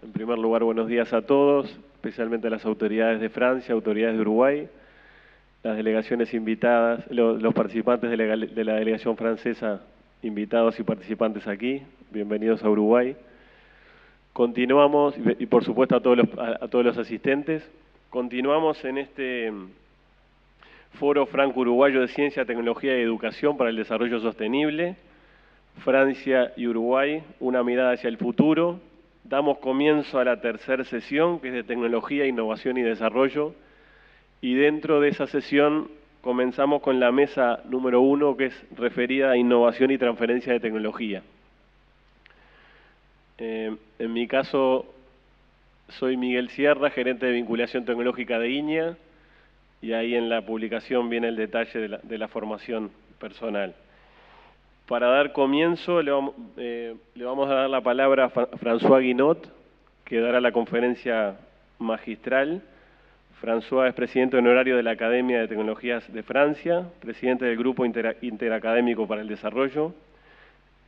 En primer lugar, buenos días a todos, especialmente a las autoridades de Francia, autoridades de Uruguay, las delegaciones invitadas, los participantes de la delegación francesa, invitados y participantes aquí, bienvenidos a Uruguay. Continuamos, y por supuesto a todos los asistentes, continuamos en este Foro Franco-Uruguayo de Ciencia, Tecnología y Educación para el Desarrollo Sostenible, Francia y Uruguay, una mirada hacia el futuro. Damos comienzo a la tercera sesión, que es de Tecnología, Innovación y Desarrollo, y dentro de esa sesión comenzamos con la mesa número 1, que es referida a Innovación y Transferencia de Tecnología. En mi caso, soy Miguel Sierra, gerente de Vinculación Tecnológica de INEA, y ahí en la publicación viene el detalle de la formación personal. Para dar comienzo, le vamos a dar la palabra a François Guinot, que dará la conferencia magistral. François es presidente honorario de la Academia de Tecnologías de Francia, presidente del Grupo Interacadémico para el Desarrollo,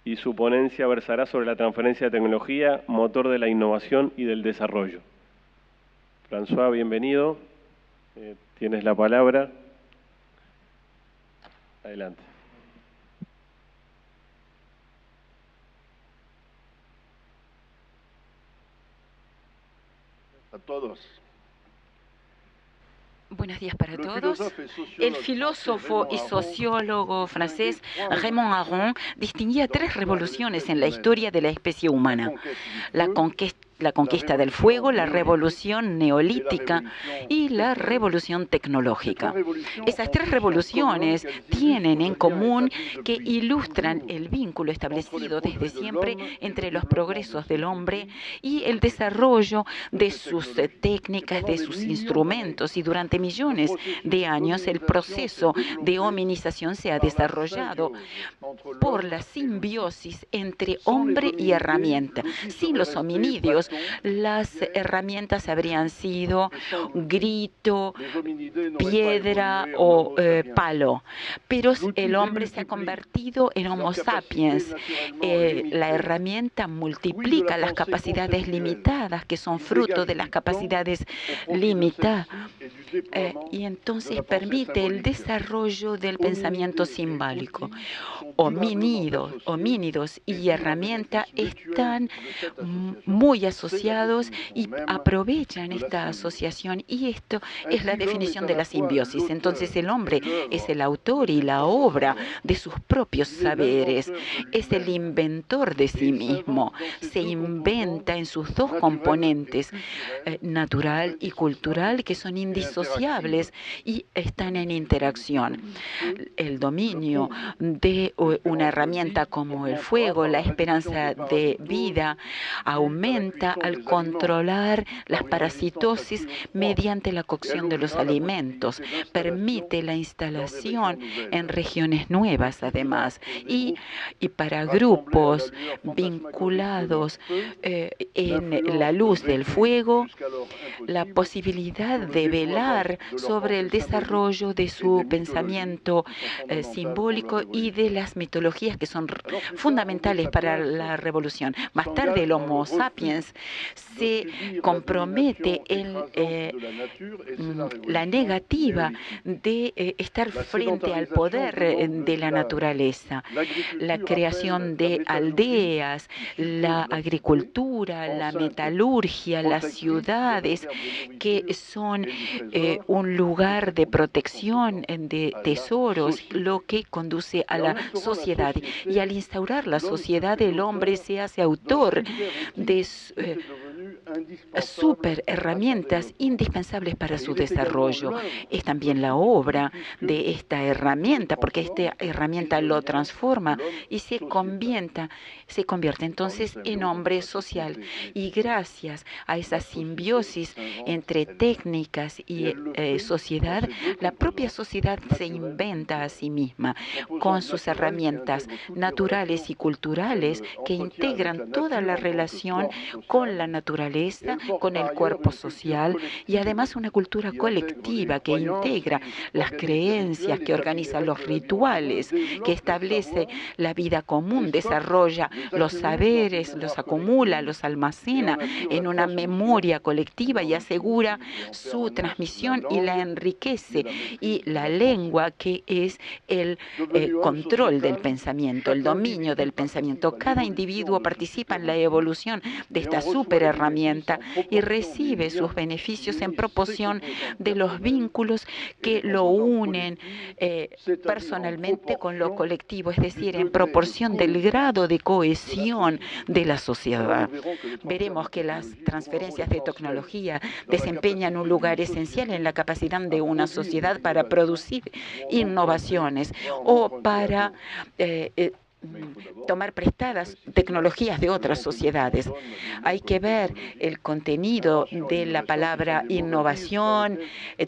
y su ponencia versará sobre la transferencia de tecnología, motor de la innovación y del desarrollo. François, bienvenido. Tienes la palabra. Adelante. A todos. Buenos días para todos. El filósofo y sociólogo francés Raymond Aron distinguía 3 revoluciones en la historia de la especie humana: la conquista del fuego, la revolución neolítica y la revolución tecnológica. Esas 3 revoluciones tienen en común que ilustran el vínculo establecido desde siempre entre los progresos del hombre y el desarrollo de sus técnicas, de sus instrumentos, y durante millones de años el proceso de hominización se ha desarrollado por la simbiosis entre hombre y herramienta. Sin los hominidios, las herramientas habrían sido grito, piedra o palo, pero el hombre se ha convertido en Homo sapiens. La herramienta multiplica las capacidades limitadas, que son fruto de las capacidades limitadas, y entonces permite el desarrollo del pensamiento simbólico. Homínidos y herramienta están muy asociados y aprovechan esta asociación, y esto es la definición de la simbiosis. Entonces el hombre es el autor y la obra de sus propios saberes, es el inventor de sí mismo, se inventa en sus 2 componentes, natural y cultural, que son indisociables y están en interacción. El dominio de una herramienta como el fuego, la esperanza de vida, aumenta al controlar las parasitosis mediante la cocción de los alimentos, permite la instalación en regiones nuevas además, y para grupos vinculados en la luz del fuego, la posibilidad de velar sobre el desarrollo de su pensamiento simbólico y de las mitologías que son fundamentales para la revolución. Más tarde el Homo sapiens se compromete en la negativa de estar frente al poder de la naturaleza. La creación de aldeas, la agricultura, la metalurgia, las ciudades, que son un lugar de protección de tesoros, lo que conduce a la sociedad. Y al instaurar la sociedad, el hombre se hace autor de super herramientas indispensables para su desarrollo. Es también la obra de esta herramienta, porque esta herramienta lo transforma y se convierte entonces en hombre social. Y gracias a esa simbiosis entre técnicas y sociedad, la propia sociedad se inventa a sí misma con sus herramientas naturales y culturales que integran toda la relación con la naturaleza naturaleza con el cuerpo social y además una cultura colectiva que integra las creencias, que organiza los rituales, que establece la vida común, desarrolla los saberes, los acumula, los almacena en una memoria colectiva y asegura su transmisión y la enriquece. Y la lengua, que es el control del pensamiento, el dominio del pensamiento. Cada individuo participa en la evolución de esta super herramienta y recibe sus beneficios en proporción de los vínculos que lo unen personalmente con lo colectivo, es decir, en proporción del grado de cohesión de la sociedad. Veremos que las transferencias de tecnología desempeñan un lugar esencial en la capacidad de una sociedad para producir innovaciones o para tomar prestadas tecnologías de otras sociedades. Hay que ver el contenido de la palabra innovación,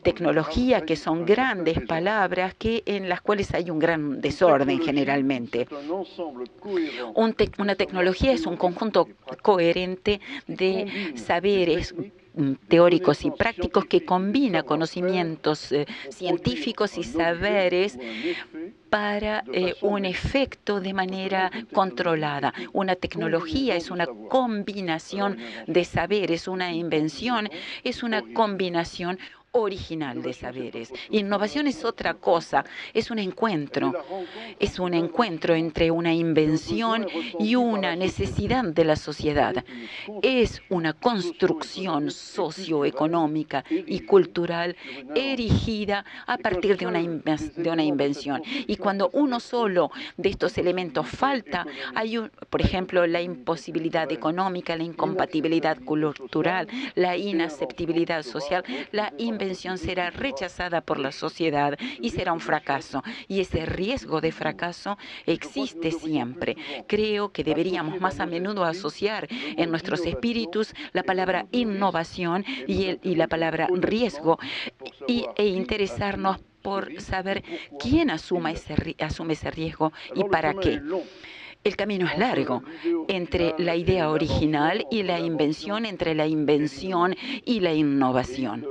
tecnología, que son grandes palabras en las cuales hay un gran desorden generalmente. Una tecnología es un conjunto coherente de saberes teóricos y prácticos que combina conocimientos científicos y saberes para un efecto de manera controlada. Una tecnología es una combinación de saberes, una invención es una combinación original de saberes. Innovación es otra cosa, es un encuentro entre una invención y una necesidad de la sociedad. Es una construcción socioeconómica y cultural erigida a partir de una invención. Y cuando uno solo de estos elementos falta, hay, por ejemplo, la imposibilidad económica, la incompatibilidad cultural, la inaceptabilidad social, la invención será rechazada por la sociedad y será un fracaso. Y ese riesgo de fracaso existe siempre. Creo que deberíamos más a menudo asociar en nuestros espíritus la palabra innovación y la palabra riesgo e interesarnos por saber quién asume ese riesgo y para qué. El camino es largo entre la idea original y la invención, entre la invención y la innovación.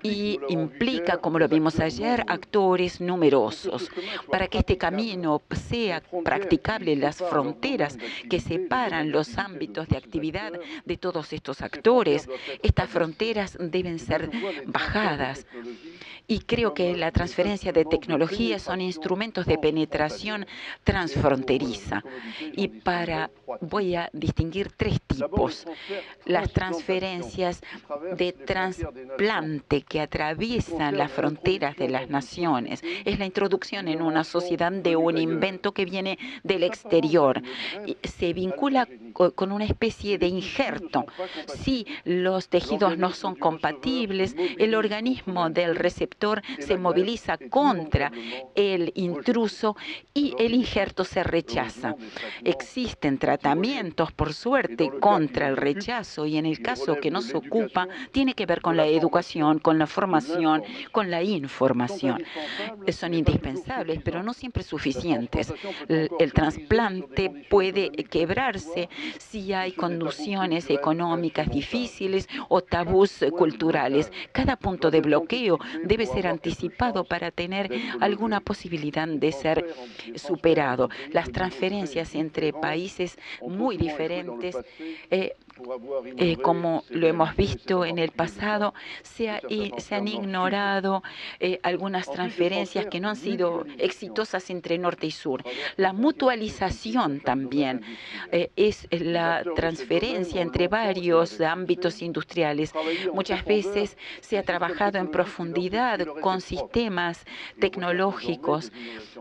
Y implica, como lo vimos ayer, actores numerosos. Para que este camino sea practicable, las fronteras que separan los ámbitos de actividad de todos estos actores, estas fronteras deben ser bajadas. Y creo que la transferencia de tecnología son instrumentos de penetración transfronteriza. Y voy a distinguir tres tipos. Las transferencias de trasplante que atraviesan las fronteras de las naciones. Es la introducción en una sociedad de un invento que viene del exterior. Se vincula con una especie de injerto. Si los tejidos no son compatibles, el organismo del receptor se moviliza contra el intruso y el injerto se rechaza. Existen tratamientos, por suerte, contra el rechazo y en el caso que nos ocupa, tiene que ver con la educación, con la formación, con la información. Son indispensables, pero no siempre suficientes. El trasplante puede quebrarse si hay condiciones económicas difíciles o tabús culturales. Cada punto de bloqueo debe ser anticipado para tener alguna posibilidad de ser superado. Las transferencias entre países muy diferentes, como lo hemos visto en el pasado, se han ignorado algunas transferencias que no han sido exitosas entre norte y sur. La mutualización también es la transferencia entre varios ámbitos industriales. Muchas veces se ha trabajado en profundidad con sistemas tecnológicos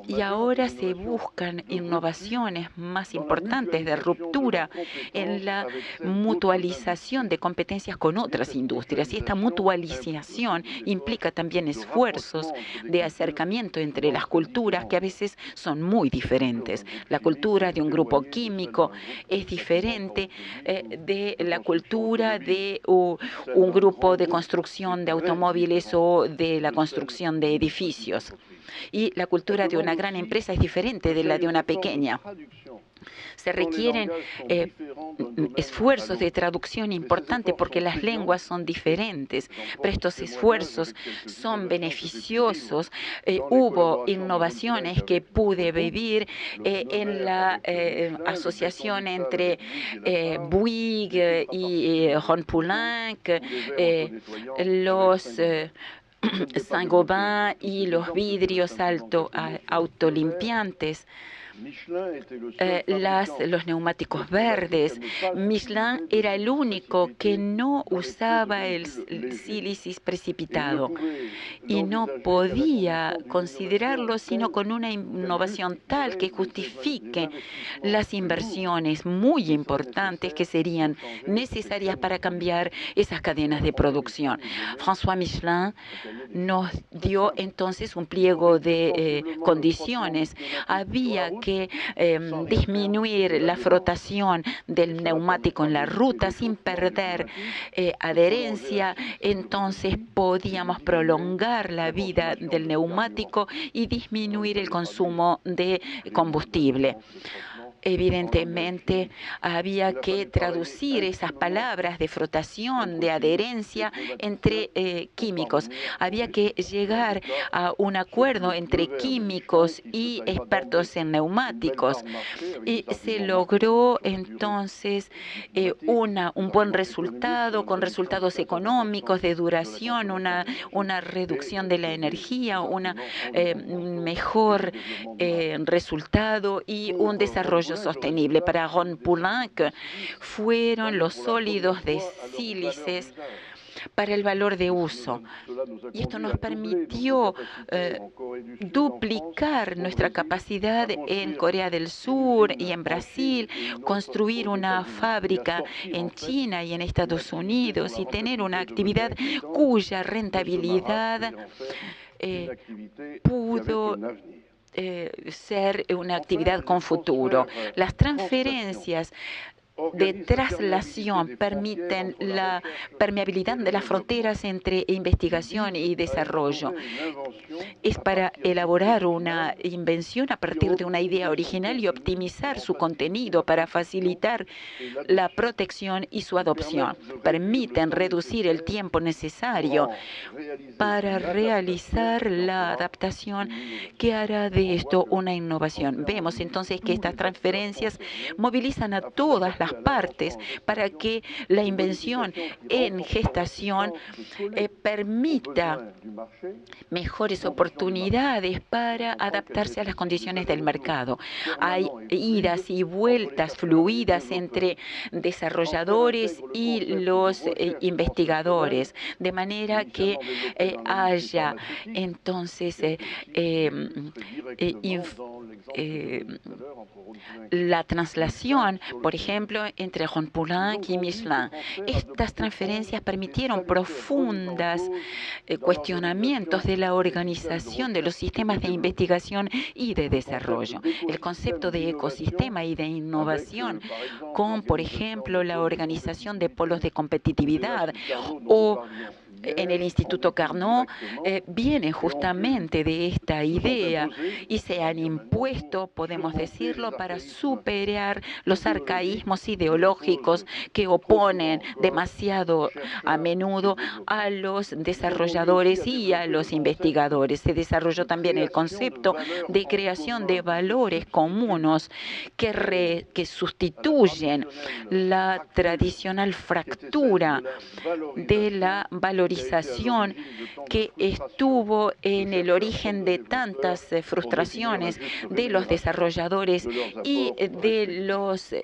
y ahora se buscan innovaciones más importantes de ruptura en la mutualización de competencias con otras industrias. Y esta mutualización implica también esfuerzos de acercamiento entre las culturas que a veces son muy diferentes. La cultura de un grupo químico es diferente de la cultura de un grupo de construcción de automóviles o de la construcción de edificios. y la cultura de una gran empresa es diferente de la de una pequeña. Se requieren esfuerzos de traducción importantes porque las lenguas son diferentes, pero estos esfuerzos son beneficiosos. Hubo innovaciones que pude vivir en la asociación entre Bouygues y Ron-Poulenc, los Saint-Gobain y los vidrios autolimpiantes. Los neumáticos verdes. Michelin era el único que no usaba el sílice precipitado y no podía considerarlo sino con una innovación tal que justifique las inversiones muy importantes que serían necesarias para cambiar esas cadenas de producción. François Michelin nos dio entonces un pliego de condiciones. Había que disminuir la frotación del neumático en la ruta sin perder adherencia. Entonces podíamos prolongar la vida del neumático y disminuir el consumo de combustible. Evidentemente, había que traducir esas palabras de frotación, de adherencia entre químicos. Había que llegar a un acuerdo entre químicos y expertos en neumáticos. Y se logró entonces un buen resultado, con resultados económicos, de duración, una reducción de la energía, un mejor resultado y un desarrollo sostenible. Para Ron-Poulenc fueron los sólidos de sílices para el valor de uso. Y esto nos permitió duplicar nuestra capacidad en Corea del Sur y en Brasil, construir una fábrica en China y en Estados Unidos y tener una actividad cuya rentabilidad pudo ser una actividad con futuro. Las transferencias de traslación permiten la permeabilidad de las fronteras entre investigación y desarrollo. Es para elaborar una invención a partir de una idea original y optimizar su contenido para facilitar la protección y su adopción. Permiten reducir el tiempo necesario para realizar la adaptación que hará de esto una innovación. Vemos entonces que estas transferencias movilizan a todas las partes para que la invención en gestación permita mejores oportunidades para adaptarse a las condiciones del mercado. Hay idas y vueltas fluidas entre desarrolladores y los investigadores, de manera que haya entonces la traslación, por ejemplo, entre Ron-Poulenc y Michelin. Estas transferencias permitieron profundos cuestionamientos de la organización de los sistemas de investigación y de desarrollo. El concepto de ecosistema y de innovación, con, por ejemplo, la organización de polos de competitividad o en el Instituto Carnot, viene justamente de esta idea y se han impuesto, podemos decirlo, para superar los arcaísmos ideológicos que oponen demasiado a menudo a los desarrolladores y a los investigadores. Se desarrolló también el concepto de creación de valores comunes que sustituyen la tradicional fractura de la valorización que estuvo en el origen de tantas frustraciones de los desarrolladores y de los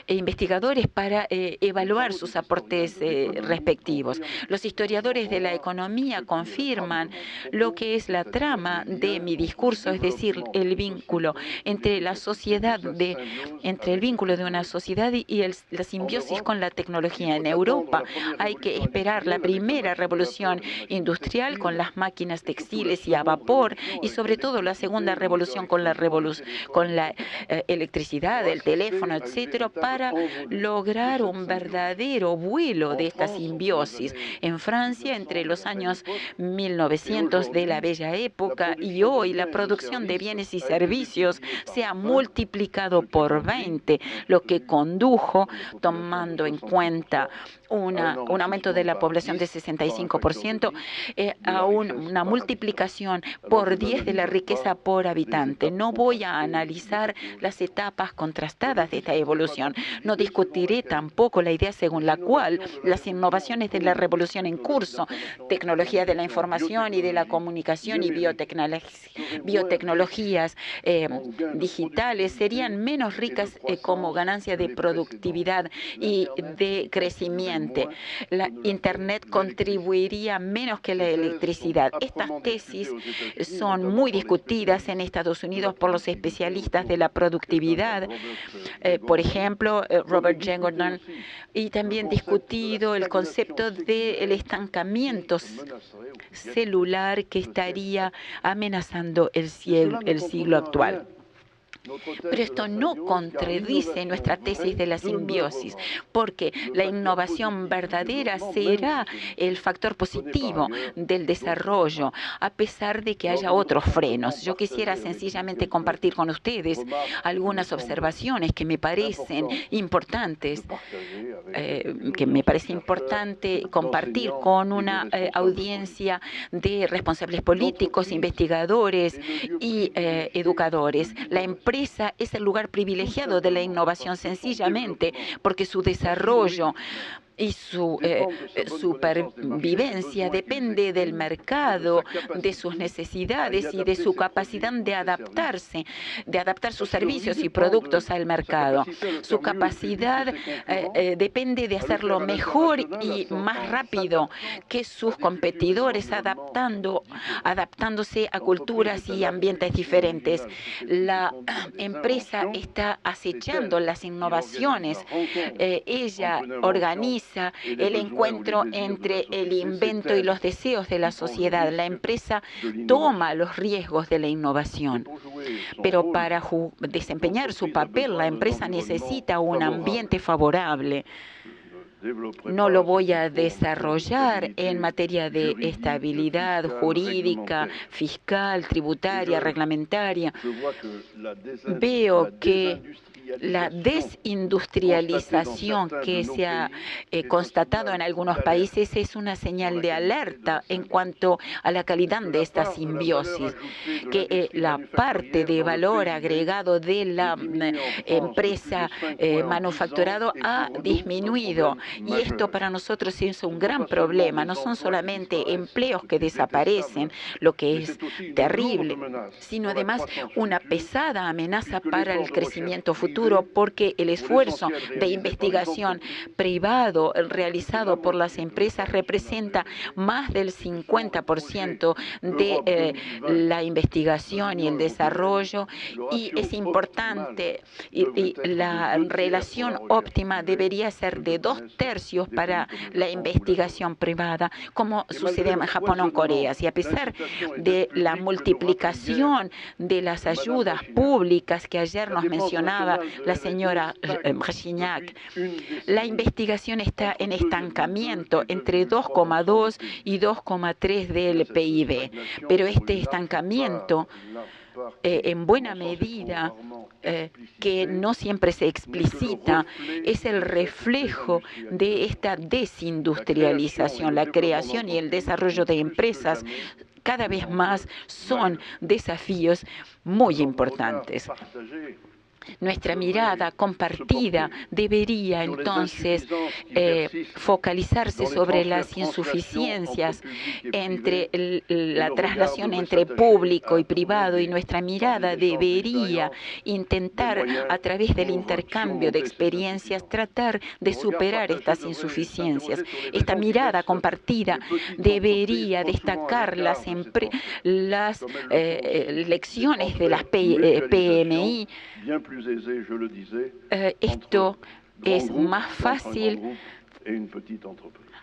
investigadores para evaluar sus aportes respectivos. Los historiadores de la economía confirman lo que es la trama de mi discurso, es decir, el vínculo entre la sociedad, entre el vínculo de una sociedad y la simbiosis con la tecnología. En Europa hay que esperar la primera primera revolución industrial con las máquinas textiles y a vapor, y sobre todo la segunda revolución con la electricidad, el teléfono, etcétera, para lograr un verdadero vuelo de esta simbiosis. En Francia, entre los años 1900 de la bella época y hoy, la producción de bienes y servicios se ha multiplicado por 20, lo que condujo, tomando en cuenta un aumento de la población de 65%, a una multiplicación por 10 de la riqueza por habitante. No voy a analizar las etapas contrastadas de esta evolución. No discutiré tampoco la idea según la cual las innovaciones de la revolución en curso, tecnología de la información y de la comunicación y biotecnologías digitales serían menos ricas como ganancia de productividad y de crecimiento. La Internet contribuiría menos que la electricidad. Estas tesis son muy discutidas en Estados Unidos por los especialistas de la productividad, por ejemplo, Robert J. Gordon, y también discutido el concepto del estancamiento celular que estaría amenazando el siglo actual. Pero esto no contradice nuestra tesis de la simbiosis, porque la innovación verdadera será el factor positivo del desarrollo, a pesar de que haya otros frenos. Yo quisiera sencillamente compartir con ustedes algunas observaciones que me parecen importantes, compartir con una audiencia de responsables políticos, investigadores y educadores. La empresa es el lugar privilegiado de la innovación, sencillamente porque su desarrollo y su supervivencia depende del mercado, de sus necesidades y de su capacidad de adaptarse, de adaptar sus servicios y productos al mercado. Su capacidad depende de hacerlo mejor y más rápido que sus competidores, adaptándose a culturas y ambientes diferentes. La empresa está acechando las innovaciones. Ella organiza el encuentro entre el invento y los deseos de la sociedad. La empresa toma los riesgos de la innovación, pero para desempeñar su papel, la empresa necesita un ambiente favorable. No lo voy a desarrollar en materia de estabilidad jurídica, fiscal, tributaria, reglamentaria. Veo que la desindustrialización que se ha constatado en algunos países es una señal de alerta en cuanto a la calidad de esta simbiosis, que la parte de valor agregado de la empresa manufacturado ha disminuido, y esto para nosotros es un gran problema. No son solamente empleos que desaparecen, lo que es terrible, sino además una pesada amenaza para el crecimiento futuro, porque el esfuerzo de investigación privado realizado por las empresas representa más del 50% de la investigación y el desarrollo, y es importante, y la relación óptima debería ser de 2/3 para la investigación privada, como sucede en Japón o en Corea. Y a pesar de la multiplicación de las ayudas públicas que ayer nos mencionaba la señora Brezhniak, la investigación está en estancamiento entre 2,2 y 2,3 del PIB. Pero este estancamiento, en buena medida, que no siempre se explicita, es el reflejo de esta desindustrialización. La creación y el desarrollo de empresas cada vez más son desafíos muy importantes. Nuestra mirada compartida debería entonces focalizarse sobre las insuficiencias entre la traslación entre público y privado, y nuestra mirada debería intentar, a través del intercambio de experiencias, tratar de superar estas insuficiencias. Esta mirada compartida debería destacar las lecciones de las PMI. Esto es más fácil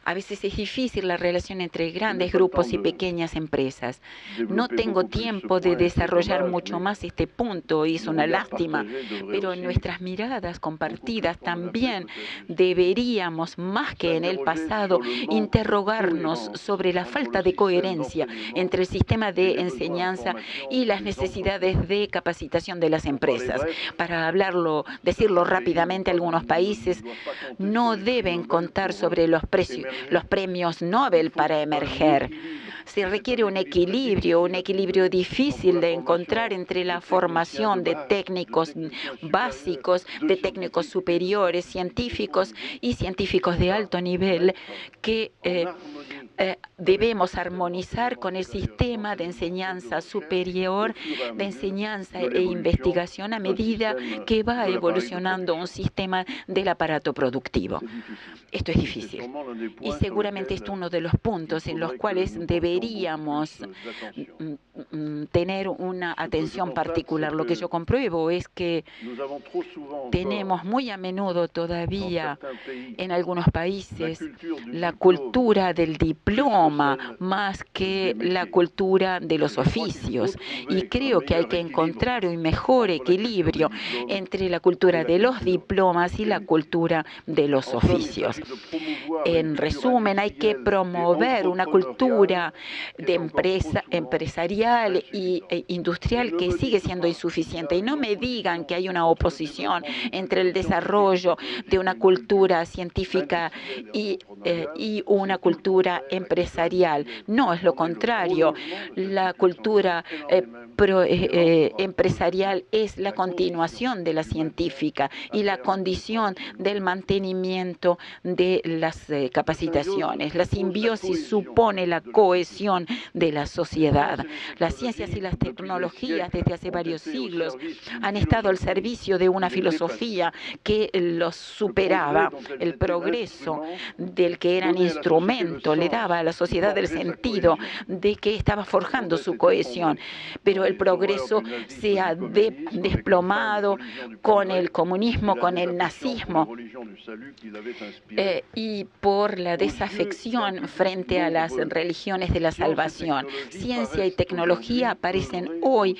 A veces es difícil la relación entre grandes grupos y pequeñas empresas. No tengo tiempo de desarrollar mucho más este punto y es una lástima, pero en nuestras miradas compartidas también deberíamos, más que en el pasado, interrogarnos sobre la falta de coherencia entre el sistema de enseñanza y las necesidades de capacitación de las empresas. Para decirlo rápidamente, algunos países no deben contar sobre los premios Nobel para emerger. Se requiere un equilibrio difícil de encontrar entre la formación de técnicos básicos, de técnicos superiores, científicos y científicos de alto nivel que debemos armonizar con el sistema de enseñanza superior, de enseñanza e investigación a medida que va evolucionando un sistema del aparato productivo. Esto es difícil y seguramente es uno de los puntos en los cuales deberíamos tener una atención particular. Lo que yo compruebo es que tenemos muy a menudo todavía en algunos países la cultura del diploma más que la cultura de los oficios. Y creo que hay que encontrar un mejor equilibrio entre la cultura de los diplomas y la cultura de los oficios. En resumen, hay que promover una cultura de empresarial e industrial que sigue siendo insuficiente. Y no me digan que hay una oposición entre el desarrollo de una cultura científica y una cultura empresarial. No, es lo contrario. La cultura empresarial es la continuación de la científica y la condición del mantenimiento de las capacitaciones. La simbiosis supone la cohesión de la sociedad. Las ciencias y las tecnologías desde hace varios siglos han estado al servicio de una filosofía que los superaba. El progreso del que eran instrumento le daba a la sociedad el sentido de que estaba forjando su cohesión. Pero el progreso se ha desplomado con el comunismo, con el nazismo y por la desafección frente a las religiones de la salvación. Ciencia y tecnología parecen hoy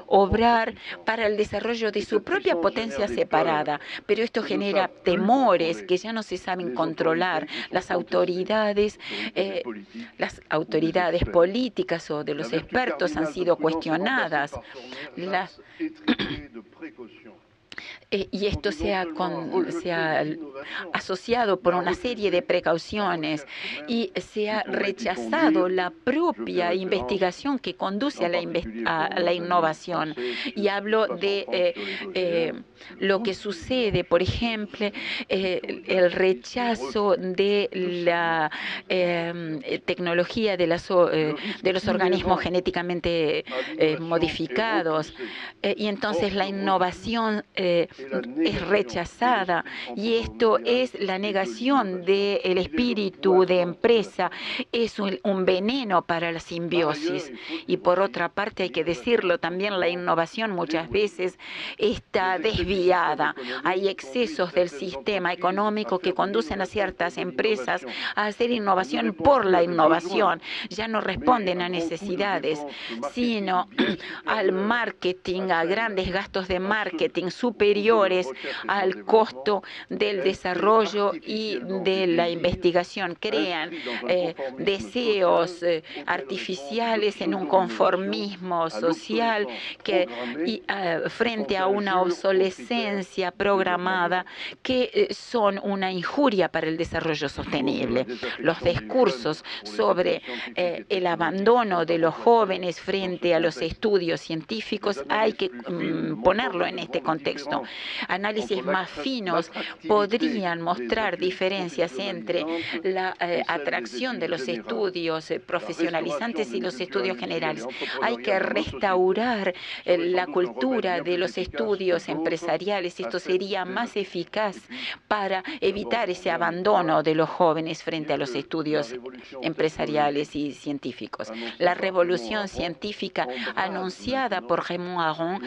obrar para el desarrollo de su propia potencia separada, pero esto genera temores que ya no se saben controlar. Las autoridades políticas o de los expertos han sido cuestionadas. Y esto se ha asociado por una serie de precauciones y se ha rechazado la propia investigación que conduce a la innovación. Y hablo de lo que sucede, por ejemplo, el rechazo de la tecnología de los organismos genéticamente modificados. Y entonces la innovación es rechazada y esto es la negación del espíritu de empresa, es un veneno para la simbiosis. Y por otra parte, hay que decirlo también, la innovación muchas veces está desviada. Hay excesos del sistema económico que conducen a ciertas empresas a hacer innovación por la innovación. Ya no responden a necesidades, sino al marketing, a grandes gastos de marketing superiores al costo del desarrollo y de la investigación. Crean deseos artificiales en un conformismo social frente a una obsolescencia programada que son una injuria para el desarrollo sostenible. Los discursos sobre el abandono de los jóvenes frente a los estudios científicos hay que ponerlo en este contexto. Análisis más finos podrían mostrar diferencias entre la atracción de los estudios profesionalizantes y los estudios generales. Hay que restaurar la cultura de los estudios empresariales. Esto sería más eficaz para evitar ese abandono de los jóvenes frente a los estudios empresariales y científicos. La revolución científica anunciada por Raymond Aron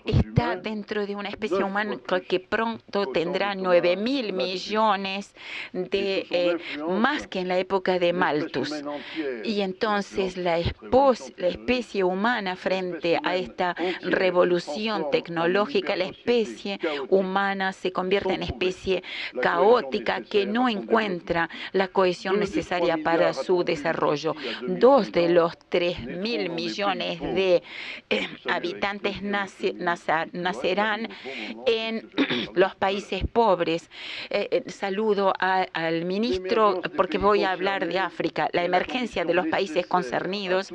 está dentro de una especie humana que pronto tendrá 9.000 millones de más que en la época de Malthus. Y entonces la especie humana frente a esta revolución tecnológica, la especie humana se convierte en especie caótica que no encuentra la cohesión necesaria para su desarrollo. 2 de los 3.000 millones de habitantes nacerán en los países pobres. Saludo al ministro porque voy a hablar de África. La emergencia de los países concernidos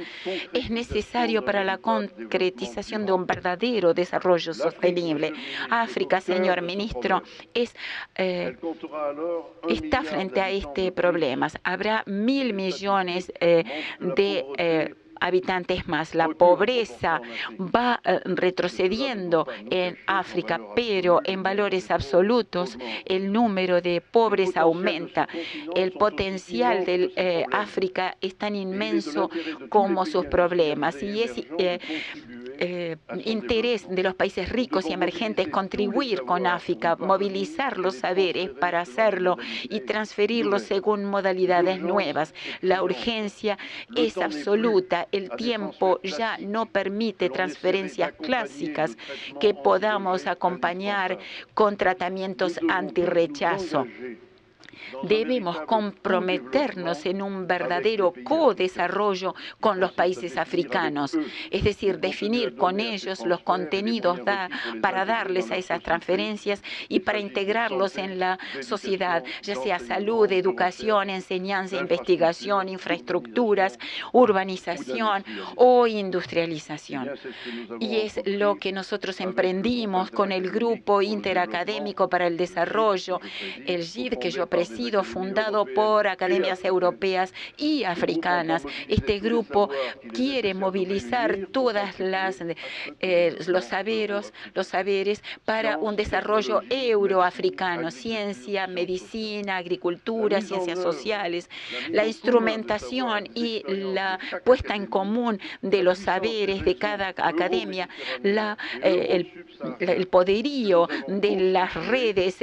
es necesario para la concretización de un verdadero desarrollo sostenible. África, señor ministro, está frente a este problema. Habrá 1.000 millones de habitantes más. La pobreza va retrocediendo en África, pero en valores absolutos el número de pobres aumenta. El potencial de África es tan inmenso como sus problemas y es interés de los países ricos y emergentes contribuir con África, movilizar los saberes para hacerlo y transferirlos según modalidades nuevas. La urgencia es absoluta. El tiempo ya no permite transferencias clásicas que podamos acompañar con tratamientos antirrechazo. Debemos comprometernos en un verdadero co-desarrollo con los países africanos, es decir, definir con ellos los contenidos para darles a esas transferencias y para integrarlos en la sociedad, ya sea salud, educación, enseñanza, investigación, infraestructuras, urbanización o industrialización. Y es lo que nosotros emprendimos con el Grupo Interacadémico para el Desarrollo, el GID, que yo presido, fundado por academias europeas y africanas. Este grupo quiere movilizar todas los saberes para un desarrollo euroafricano, ciencia, medicina, agricultura, ciencias sociales, la instrumentación y la puesta en común de los saberes de cada academia, el poderío de las redes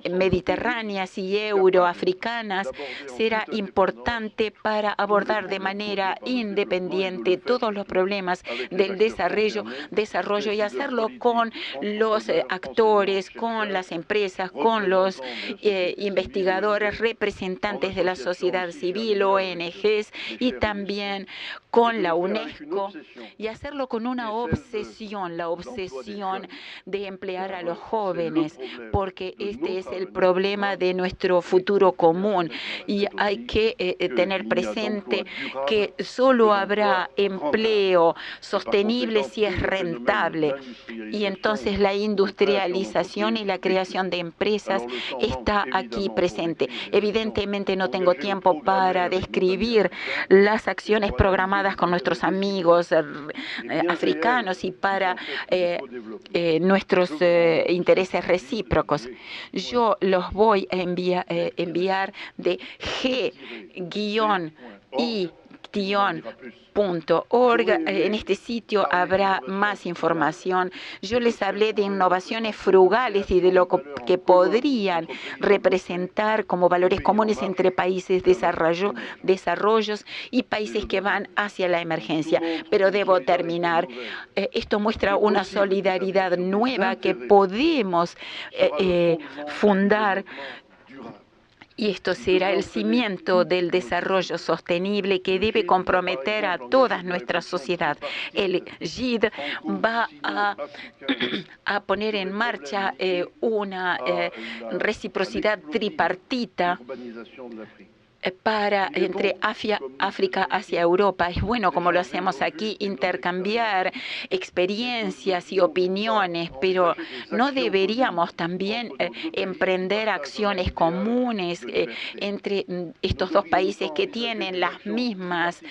mediterráneas y euroafricanas será importante para abordar de manera independiente todos los problemas del desarrollo y hacerlo con los actores, con las empresas, con los investigadores, representantes de la sociedad civil, ONGs y también con la UNESCO, y hacerlo con una obsesión, la obsesión de emplear a los jóvenes, porque este es el problema de nuestro futuro común y hay que tener presente que solo habrá empleo sostenible si es rentable, y entonces la industrialización y la creación de empresas está aquí presente. Evidentemente no tengo tiempo para describir las acciones programadas con nuestros amigos africanos y para nuestros intereses recíprocos. Yo los voy a enviar de g-i-org. En este sitio habrá más información. Yo les hablé de innovaciones frugales y de lo que podrían representar como valores comunes entre países desarrollos y países que van hacia la emergencia. Pero debo terminar. Esto muestra una solidaridad nueva que podemos fundar. Y esto será el cimiento del desarrollo sostenible que debe comprometer a toda nuestra sociedad. El GID va a poner en marcha una reciprocidad tripartita entre África hacia Europa. Es bueno, como lo hacemos aquí, intercambiar experiencias y opiniones, pero no deberíamos también emprender acciones comunes entre estos dos países que tienen las mismas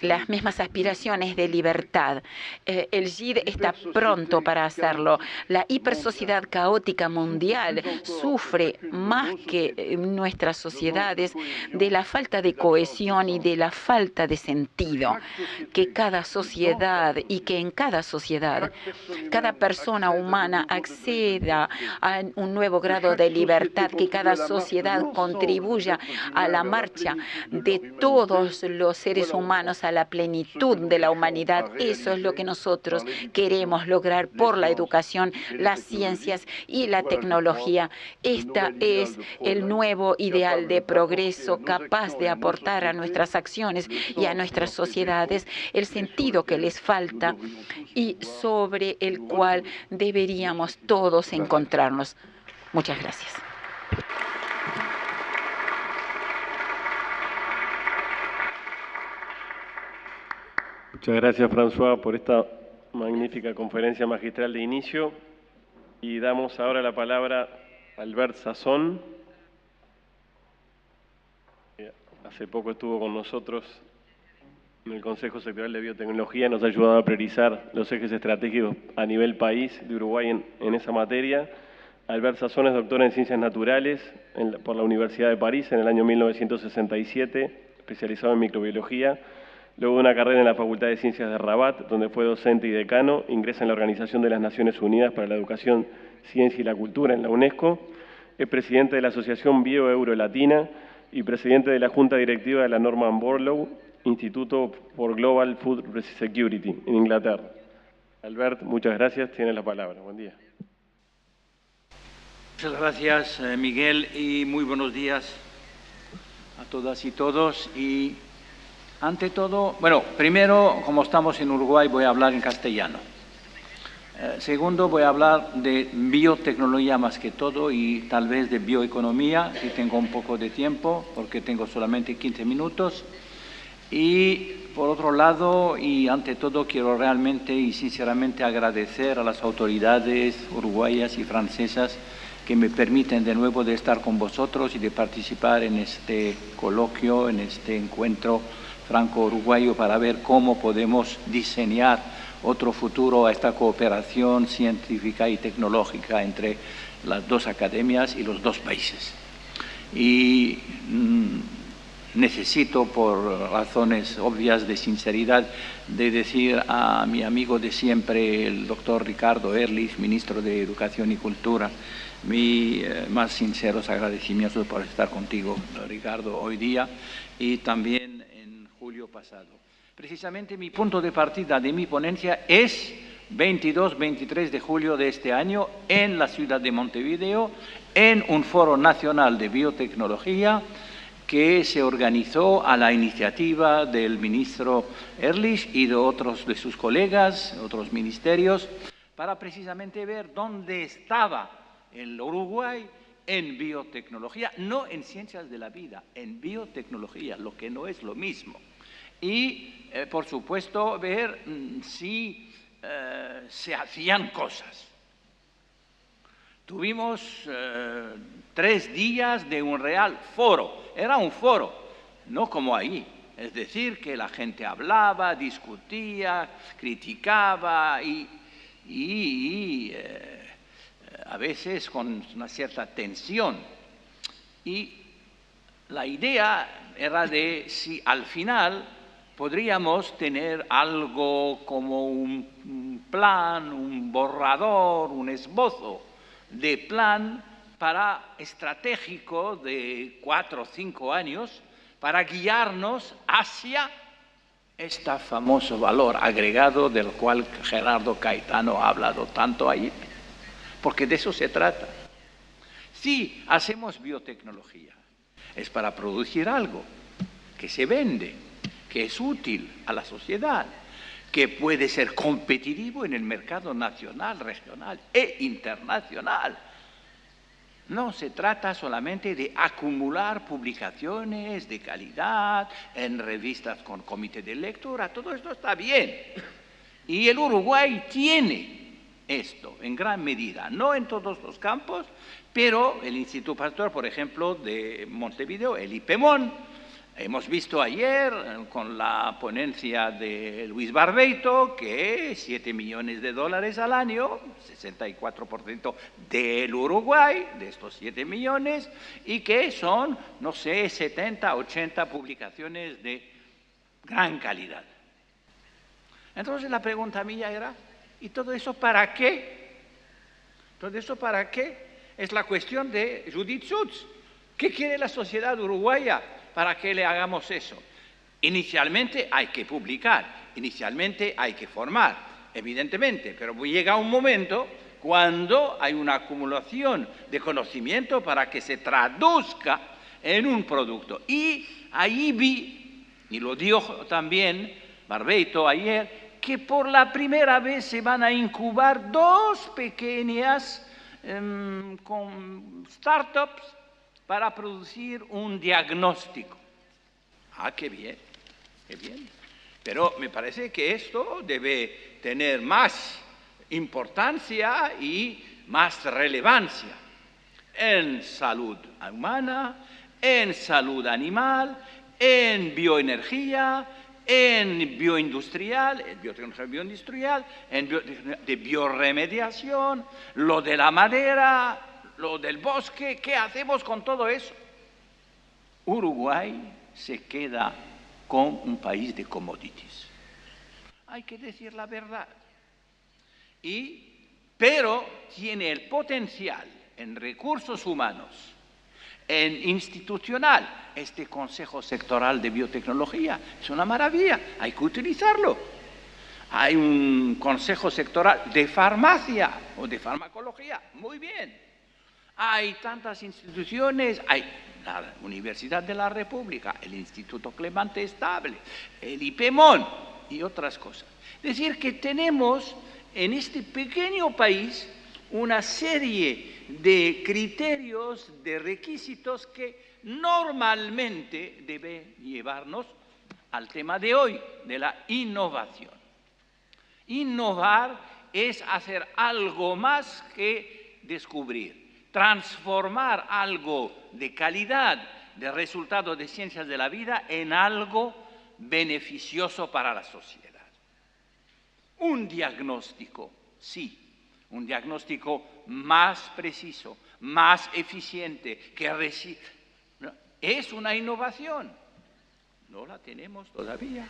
las mismas aspiraciones de libertad. El JID está pronto para hacerlo. La hipersociedad caótica mundial sufre más que nuestras sociedades de la falta de cohesión y de la falta de sentido. Que cada sociedad y que en cada sociedad, cada persona humana acceda a un nuevo grado de libertad, que cada sociedad contribuya a la marcha de todos los seres humanos a la plenitud de la humanidad. Eso es lo que nosotros queremos lograr por la educación, las ciencias y la tecnología. Este es el nuevo ideal de progreso capaz de aportar a nuestras acciones y a nuestras sociedades el sentido que les falta y sobre el cual deberíamos todos encontrarnos. Muchas gracias. Muchas gracias, François, por esta magnífica conferencia magistral de inicio. Y damos ahora la palabra a Albert Sazón. Hace poco estuvo con nosotros en el Consejo Sectorial de Biotecnología, nos ha ayudado a priorizar los ejes estratégicos a nivel país de Uruguay en esa materia. Albert Sazón es doctor en Ciencias Naturales por la Universidad de París en el año 1967, especializado en microbiología. Luego de una carrera en la Facultad de Ciencias de Rabat, donde fue docente y decano, ingresa en la Organización de las Naciones Unidas para la Educación, Ciencia y la Cultura, en la UNESCO. Es presidente de la Asociación Bio-Euro-Latina y presidente de la Junta Directiva de la Norman Borlaug Instituto for Global Food Security, en Inglaterra. Albert, muchas gracias. Tienes la palabra. Buen día. Muchas gracias, Miguel, y muy buenos días a todas y todos. Y ante todo, bueno, primero, como estamos en Uruguay, voy a hablar en castellano. Segundo, voy a hablar de biotecnología más que todo y tal vez de bioeconomía, si tengo un poco de tiempo, porque tengo solamente 15 minutos. Y por otro lado, y ante todo, quiero realmente y sinceramente agradecer a las autoridades uruguayas y francesas que me permiten de nuevo de estar con vosotros y de participar en este coloquio, en este encuentro franco-uruguayo para ver cómo podemos diseñar otro futuro a esta cooperación científica y tecnológica entre las dos academias y los dos países. Y necesito, por razones obvias de sinceridad, de decir a mi amigo de siempre, el doctor Ricardo Ehrlich, ministro de Educación y Cultura, mis más sinceros agradecimientos por estar contigo, Ricardo, hoy día y también en julio pasado. Precisamente mi punto de partida de mi ponencia es 22-23 de julio de este año en la ciudad de Montevideo, en un foro nacional de biotecnología que se organizó a la iniciativa del ministro Ehrlich y de otros de sus colegas, otros ministerios, para precisamente ver dónde estaba el Uruguay en biotecnología, no en ciencias de la vida, en biotecnología, lo que no es lo mismo. Y, por supuesto, ver si se hacían cosas. Tuvimos 3 días de un real foro. Era un foro, no como ahí. Es decir, que la gente hablaba, discutía, criticaba y a veces con una cierta tensión. Y la idea era de si al final podríamos tener algo como un plan, un borrador, un esbozo de plan estratégico de 4 o 5 años para guiarnos hacia este famoso valor agregado del cual Gerardo Caetano ha hablado tanto ahí, porque de eso se trata. Si hacemos biotecnología, es para producir algo que se vende, que es útil a la sociedad, que puede ser competitivo en el mercado nacional, regional e internacional. No se trata solamente de acumular publicaciones de calidad en revistas con comité de lectura, todo esto está bien. Y el Uruguay tiene esto en gran medida, no en todos los campos, pero el Instituto Pasteur, por ejemplo, de Montevideo, el IPEMON, Hemos visto ayer con la ponencia de Luis Barbeito que 7 millones de dólares al año, 64% del Uruguay, de estos 7 millones, y que son, no sé, 70, 80 publicaciones de gran calidad. Entonces la pregunta mía era, ¿y todo eso para qué? ¿Todo eso para qué? Es la cuestión de Judith Schutz. ¿Qué quiere la sociedad uruguaya para que le hagamos eso? Inicialmente hay que publicar, inicialmente hay que formar, evidentemente, pero llega un momento cuando hay una acumulación de conocimiento para que se traduzca en un producto. Y ahí vi, y lo dijo también Barbeito ayer, que por la primera vez se van a incubar 2 pequeñas startups para producir un diagnóstico. Ah, qué bien, qué bien. Pero me parece que esto debe tener más importancia y más relevancia en salud humana, en salud animal, en bioenergía, en bioindustrial, en biotecnología bioindustrial, de bioremediación, lo de la madera, lo del bosque. ¿Qué hacemos con todo eso? Uruguay se queda con un país de commodities. Hay que decir la verdad. Pero tiene el potencial en recursos humanos, en institucional. Este Consejo Sectorial de Biotecnología es una maravilla, hay que utilizarlo. Hay un Consejo Sectorial de Farmacia o de Farmacología, muy bien. Hay tantas instituciones, hay la Universidad de la República, el Instituto Clemente Estable, el IPEMON y otras cosas. Es decir, que tenemos en este pequeño país una serie de criterios, de requisitos que normalmente deben llevarnos al tema de hoy, de la innovación. Innovar es hacer algo más que descubrir, transformar algo de calidad, de resultado de ciencias de la vida, en algo beneficioso para la sociedad. Un diagnóstico, sí. Un diagnóstico más preciso, más eficiente, que es una innovación. No la tenemos todavía.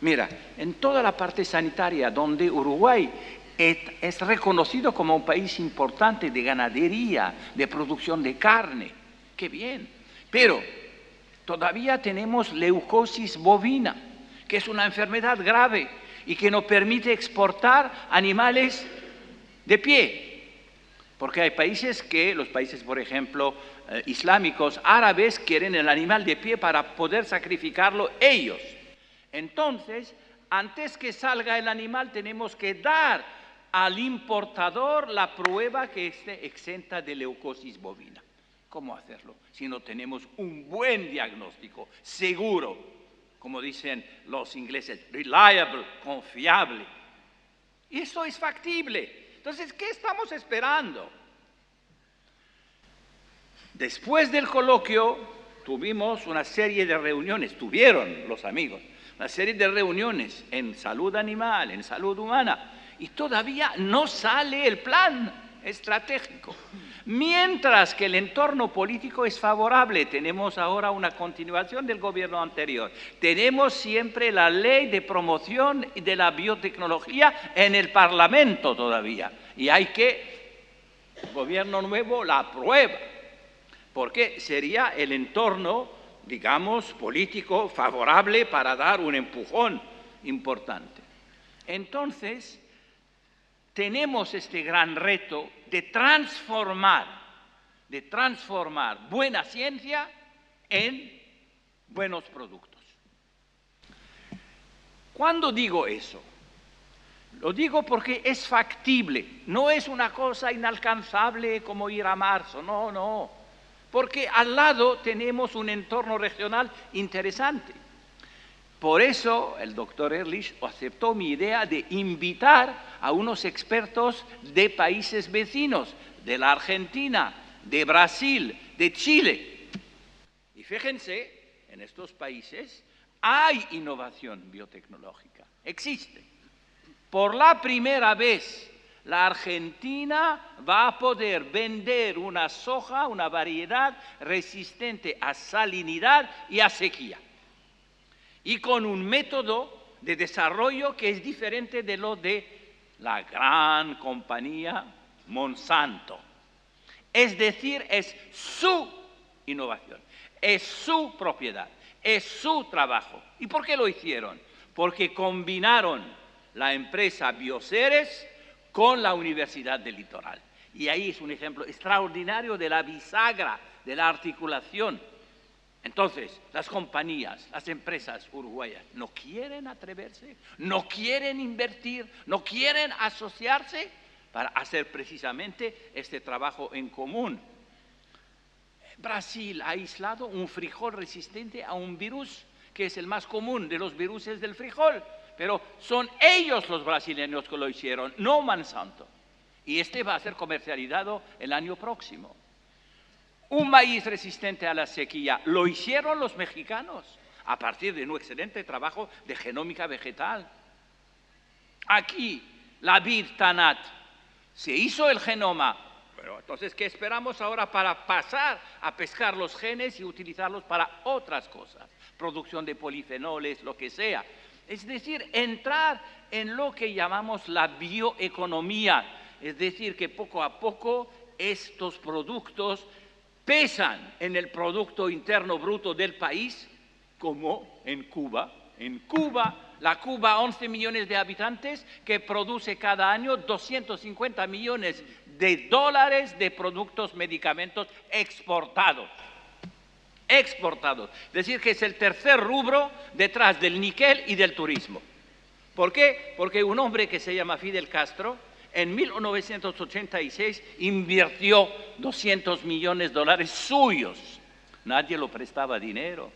Mira, en toda la parte sanitaria, donde Uruguay es reconocido como un país importante de ganadería, de producción de carne, qué bien. Pero todavía tenemos leucosis bovina, que es una enfermedad grave y que no permite exportar animales de pie, porque hay países que, los países, por ejemplo, islámicos, árabes, quieren el animal de pie para poder sacrificarlo ellos. Entonces, antes que salga el animal, tenemos que dar al importador la prueba que esté exenta de leucosis bovina. ¿Cómo hacerlo? Si no tenemos un buen diagnóstico, seguro, como dicen los ingleses, reliable, confiable. Y eso es factible. Entonces, ¿qué estamos esperando? Después del coloquio tuvimos una serie de reuniones, tuvieron los amigos, una serie de reuniones en salud animal, en salud humana, y todavía no sale el plan estratégico. Mientras que el entorno político es favorable, tenemos ahora una continuación del gobierno anterior. Tenemos siempre la ley de promoción de la biotecnología en el Parlamento todavía. Y hay que, el gobierno nuevo la aprueba, porque sería el entorno, digamos, político favorable para dar un empujón importante. Entonces, tenemos este gran reto de transformar buena ciencia en buenos productos. ¿Cuándo digo eso? Lo digo porque es factible, no es una cosa inalcanzable como ir a marzo, no, porque al lado tenemos un entorno regional interesante. Por eso el doctor Ehrlich aceptó mi idea de invitar a unos expertos de países vecinos, de la Argentina, de Brasil, de Chile. Y fíjense, en estos países hay innovación biotecnológica, existe. Por la primera vez, la Argentina va a poder vender una soja, una variedad resistente a salinidad y a sequía. Y con un método de desarrollo que es diferente de lo de la gran compañía Monsanto. Es decir, es su innovación, es su propiedad, es su trabajo. ¿Y por qué lo hicieron? Porque combinaron la empresa Bioceres con la Universidad del Litoral. Y ahí es un ejemplo extraordinario de la bisagra, de la articulación. Entonces, las compañías, las empresas uruguayas no quieren atreverse, no quieren invertir, no quieren asociarse para hacer precisamente este trabajo en común. Brasil ha aislado un frijol resistente a un virus que es el más común de los viruses del frijol, pero son ellos los brasileños que lo hicieron, no Monsanto. Y este va a ser comercializado el año próximo. Un maíz resistente a la sequía, lo hicieron los mexicanos a partir de un excelente trabajo de genómica vegetal. Aquí, la vid Tanat, se hizo el genoma, pero entonces, ¿qué esperamos ahora para pasar a pescar los genes y utilizarlos para otras cosas? Producción de polifenoles, lo que sea. Es decir, entrar en lo que llamamos la bioeconomía, es decir, que poco a poco estos productos pesan en el Producto Interno Bruto del país, como en Cuba. En Cuba, la Cuba, 11 millones de habitantes, que produce cada año 250 millones de dólares de productos, medicamentos exportados. Exportados. Es decir, que es el tercer rubro detrás del níquel y del turismo. ¿Por qué? Porque un hombre que se llama Fidel Castro, en 1986 invirtió 200 millones de dólares suyos. Nadie lo prestaba dinero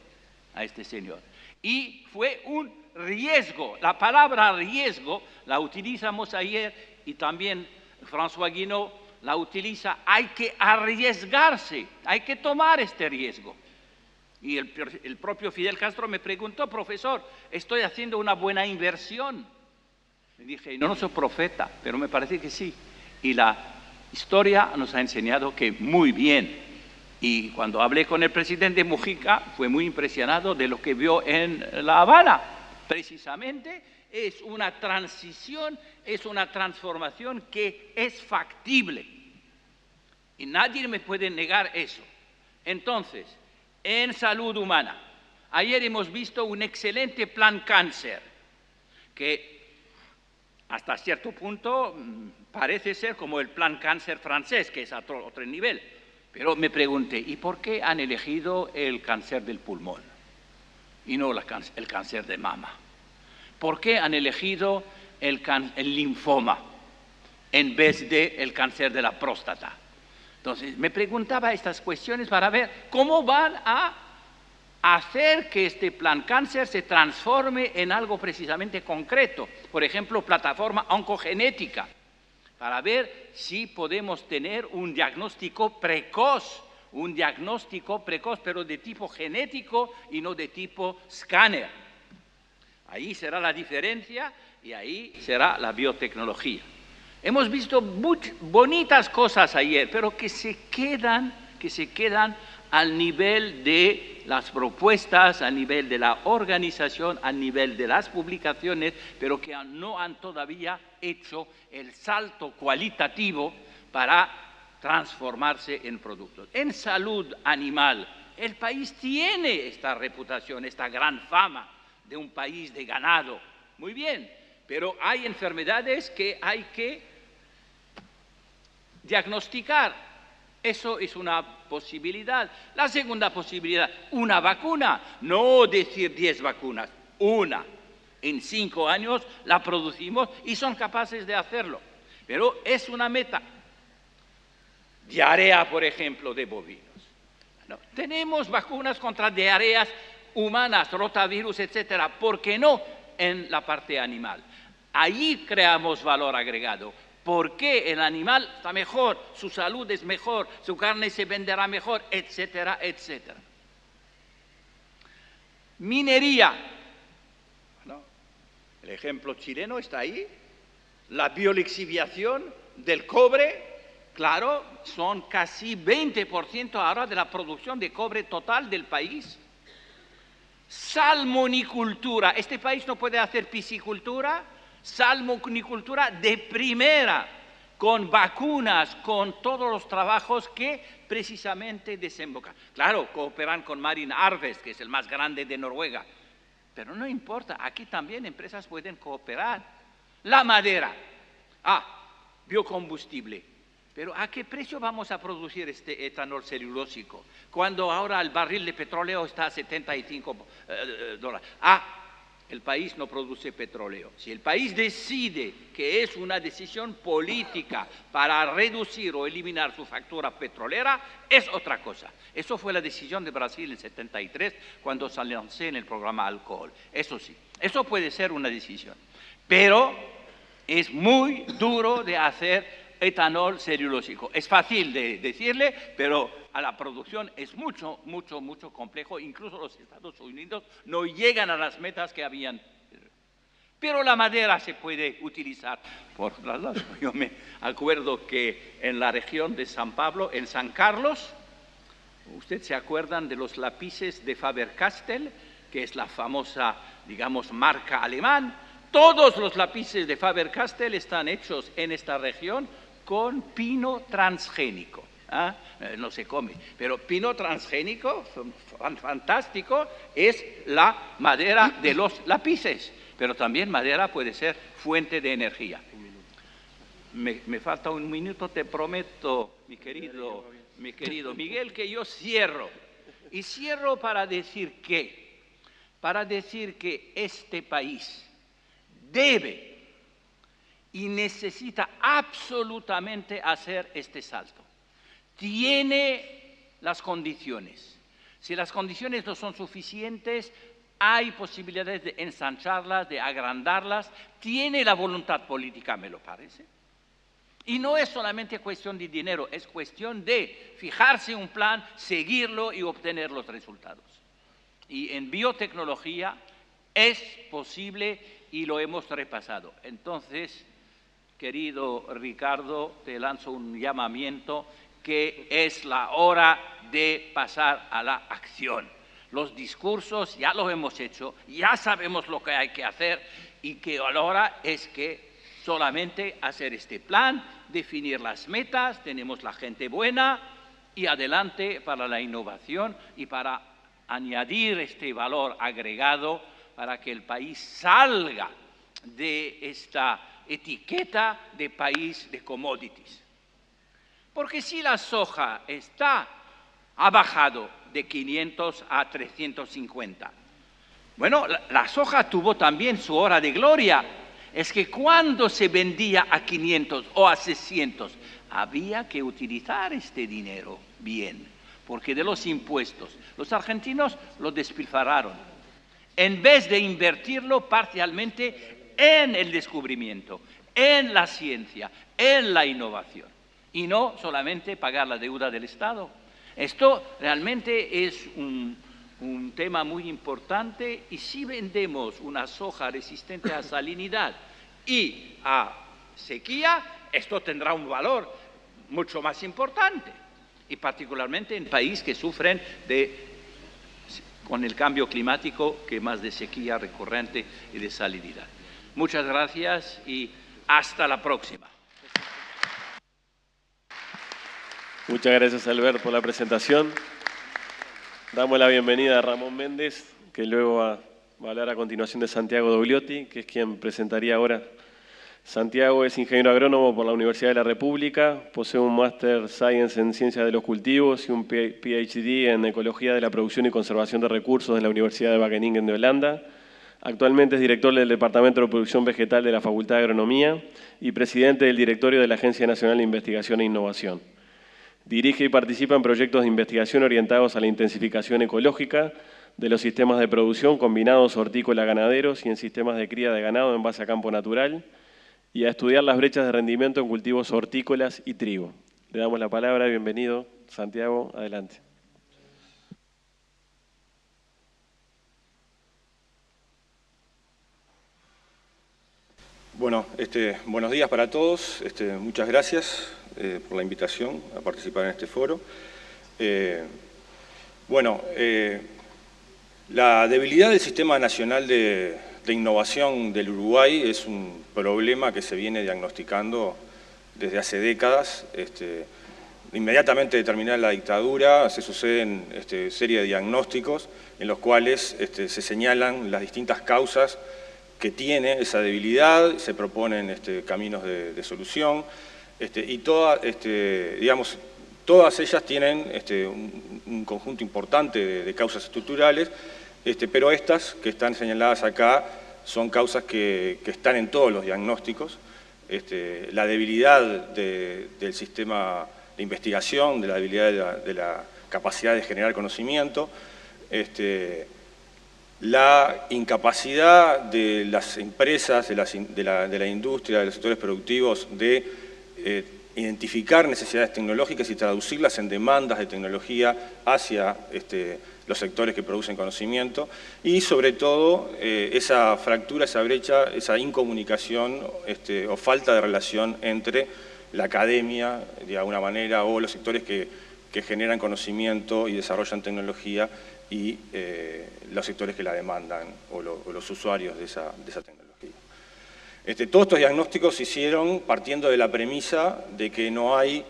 a este señor. Y fue un riesgo. La palabra riesgo la utilizamos ayer y también François Guinaud la utiliza. Hay que arriesgarse, hay que tomar este riesgo. Y el propio Fidel Castro me preguntó, profesor, ¿estoy haciendo una buena inversión? Le dije, no soy profeta, pero me parece que sí. Y la historia nos ha enseñado que muy bien. Y cuando hablé con el presidente Mujica, fue muy impresionado de lo que vio en La Habana. Precisamente es una transición, es una transformación que es factible. Y nadie me puede negar eso. Entonces, en salud humana, ayer hemos visto un excelente plan cáncer, que hasta cierto punto parece ser como el plan cáncer francés, que es a otro nivel. Pero me pregunté, ¿y por qué han elegido el cáncer del pulmón y no el cáncer de mama? ¿Por qué han elegido el linfoma en vez del cáncer de la próstata? Entonces, me preguntaba estas cuestiones para ver cómo van a hacer que este plan cáncer se transforme en algo precisamente concreto. Por ejemplo, plataforma oncogenética, para ver si podemos tener un diagnóstico precoz, pero de tipo genético y no de tipo escáner. Ahí será la diferencia y ahí será la biotecnología. Hemos visto bonitas cosas ayer, pero que se quedan al nivel de las propuestas, al nivel de la organización, al nivel de las publicaciones, pero que no han todavía hecho el salto cualitativo para transformarse en productos. En salud animal, el país tiene esta reputación, esta gran fama de un país de ganado. Muy bien, pero hay enfermedades que hay que diagnosticar. Eso es una posibilidad. La segunda posibilidad, una vacuna. No decir 10 vacunas, una. En 5 años la producimos y son capaces de hacerlo. Pero es una meta. Diarrea, por ejemplo, de bovinos. No, tenemos vacunas contra diarreas humanas, rotavirus, etcétera. ¿Por qué no en la parte animal? Allí creamos valor agregado. ¿Por qué el animal está mejor? Su salud es mejor, su carne se venderá mejor, etcétera, etcétera. Minería. Bueno, el ejemplo chileno está ahí. La biolixiviación del cobre, claro, son casi 20% ahora de la producción de cobre total del país. Salmonicultura. Este país no puede hacer piscicultura. Salmonicultura de primera, con vacunas, con todos los trabajos que precisamente desembocan. Claro, cooperan con Marine Harvest, que es el más grande de Noruega, pero no importa, aquí también empresas pueden cooperar. La madera, biocombustible. Pero ¿a qué precio vamos a producir este etanol celulósico? Cuando ahora el barril de petróleo está a $75. El país no produce petróleo. Si el país decide que es una decisión política para reducir o eliminar su factura petrolera, es otra cosa. Eso fue la decisión de Brasil en 73, cuando se lanzó en el programa Alcohol. Eso sí, eso puede ser una decisión. Pero es muy duro de hacer etanol celulósico. Es fácil de decirle, pero a la producción es mucho, mucho, mucho complejo. Incluso los Estados Unidos no llegan a las metas que habían. Pero la madera se puede utilizar. Yo me acuerdo que en la región de San Pablo, en San Carlos, ¿ustedes se acuerdan de los lápices de Faber-Castell, que es la famosa, digamos, marca alemán? Todos los lápices de Faber-Castell están hechos en esta región con pino transgénico. No se come, pero pino transgénico, fantástico, es la madera de los lápices, pero también madera puede ser fuente de energía. Me falta un minuto, te prometo, mi querido Miguel, que yo cierro. Y cierro para decir que este país debe y necesita absolutamente hacer este salto. Tiene las condiciones. Si las condiciones no son suficientes, hay posibilidades de ensancharlas, de agrandarlas. Tiene la voluntad política, me lo parece. Y no es solamente cuestión de dinero, es cuestión de fijarse un plan, seguirlo y obtener los resultados. Y en biotecnología es posible y lo hemos repasado. Entonces, querido Ricardo, te lanzo un llamamiento que es la hora de pasar a la acción. Los discursos ya los hemos hecho, ya sabemos lo que hay que hacer y que ahora es que solamente hacer este plan, definir las metas, tenemos la gente buena y adelante para la innovación y para añadir este valor agregado para que el país salga de esta etiqueta de país de commodities. Porque si la soja ha bajado de 500 a 350, bueno, la soja tuvo también su hora de gloria. Es que cuando se vendía a 500 o a 600, había que utilizar este dinero bien, porque de los impuestos, los argentinos lo despilfarraron, en vez de invertirlo parcialmente en el descubrimiento, en la ciencia, en la innovación, y no solamente pagar la deuda del Estado. Esto realmente es un tema muy importante, y si vendemos una soja resistente a salinidad y a sequía, esto tendrá un valor mucho más importante, y particularmente en países que sufren con el cambio climático, que más de sequía recurrente y de salinidad. Muchas gracias y hasta la próxima. Muchas gracias, Albert, por la presentación. Damos la bienvenida a Ramón Méndez, que luego va a hablar a continuación de Santiago Dogliotti, que es quien presentaría ahora. Santiago es ingeniero agrónomo por la Universidad de la República, posee un Master Science en Ciencias de los Cultivos y un PhD en Ecología de la Producción y Conservación de Recursos de la Universidad de Wageningen de Holanda. Actualmente es director del Departamento de Producción Vegetal de la Facultad de Agronomía y presidente del directorio de la Agencia Nacional de Investigación e Innovación. Dirige y participa en proyectos de investigación orientados a la intensificación ecológica de los sistemas de producción combinados hortícola-ganaderos y en sistemas de cría de ganado en base a campo natural, y a estudiar las brechas de rendimiento en cultivos hortícolas y trigo. Le damos la palabra. Bienvenido, Santiago. Adelante. Bueno, buenos días para todos. Muchas gracias por la invitación a participar en este foro. La debilidad del Sistema Nacional de Innovación del Uruguay es un problema que se viene diagnosticando desde hace décadas. Inmediatamente de terminar la dictadura se suceden serie de diagnósticos en los cuales se señalan las distintas causas que tiene esa debilidad, se proponen caminos de solución, y todas ellas tienen un conjunto importante de causas estructurales, pero estas que están señaladas acá son causas que están en todos los diagnósticos. La debilidad del sistema de investigación, de la debilidad de la capacidad de generar conocimiento, la incapacidad de las empresas, de la industria, de los sectores productivos de identificar necesidades tecnológicas y traducirlas en demandas de tecnología hacia los sectores que producen conocimiento, y sobre todo esa fractura, esa brecha, esa incomunicación o falta de relación entre la academia, de alguna manera, o los sectores que generan conocimiento y desarrollan tecnología, y los sectores que la demandan o los usuarios de esa tecnología. Todos estos diagnósticos se hicieron partiendo de la premisa de que no hay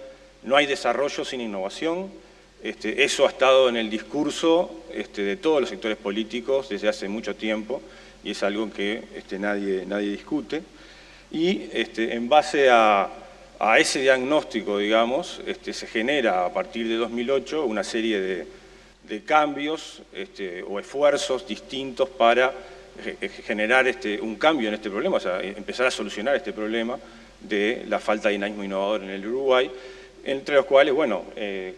desarrollo sin innovación. Eso ha estado en el discurso de todos los sectores políticos desde hace mucho tiempo, y es algo que nadie discute. Y en base a ese diagnóstico, digamos, se genera a partir de 2008 una serie de cambios o esfuerzos distintos para generar un cambio en este problema, o sea, empezar a solucionar este problema de la falta de dinamismo innovador en el Uruguay, entre los cuales, bueno,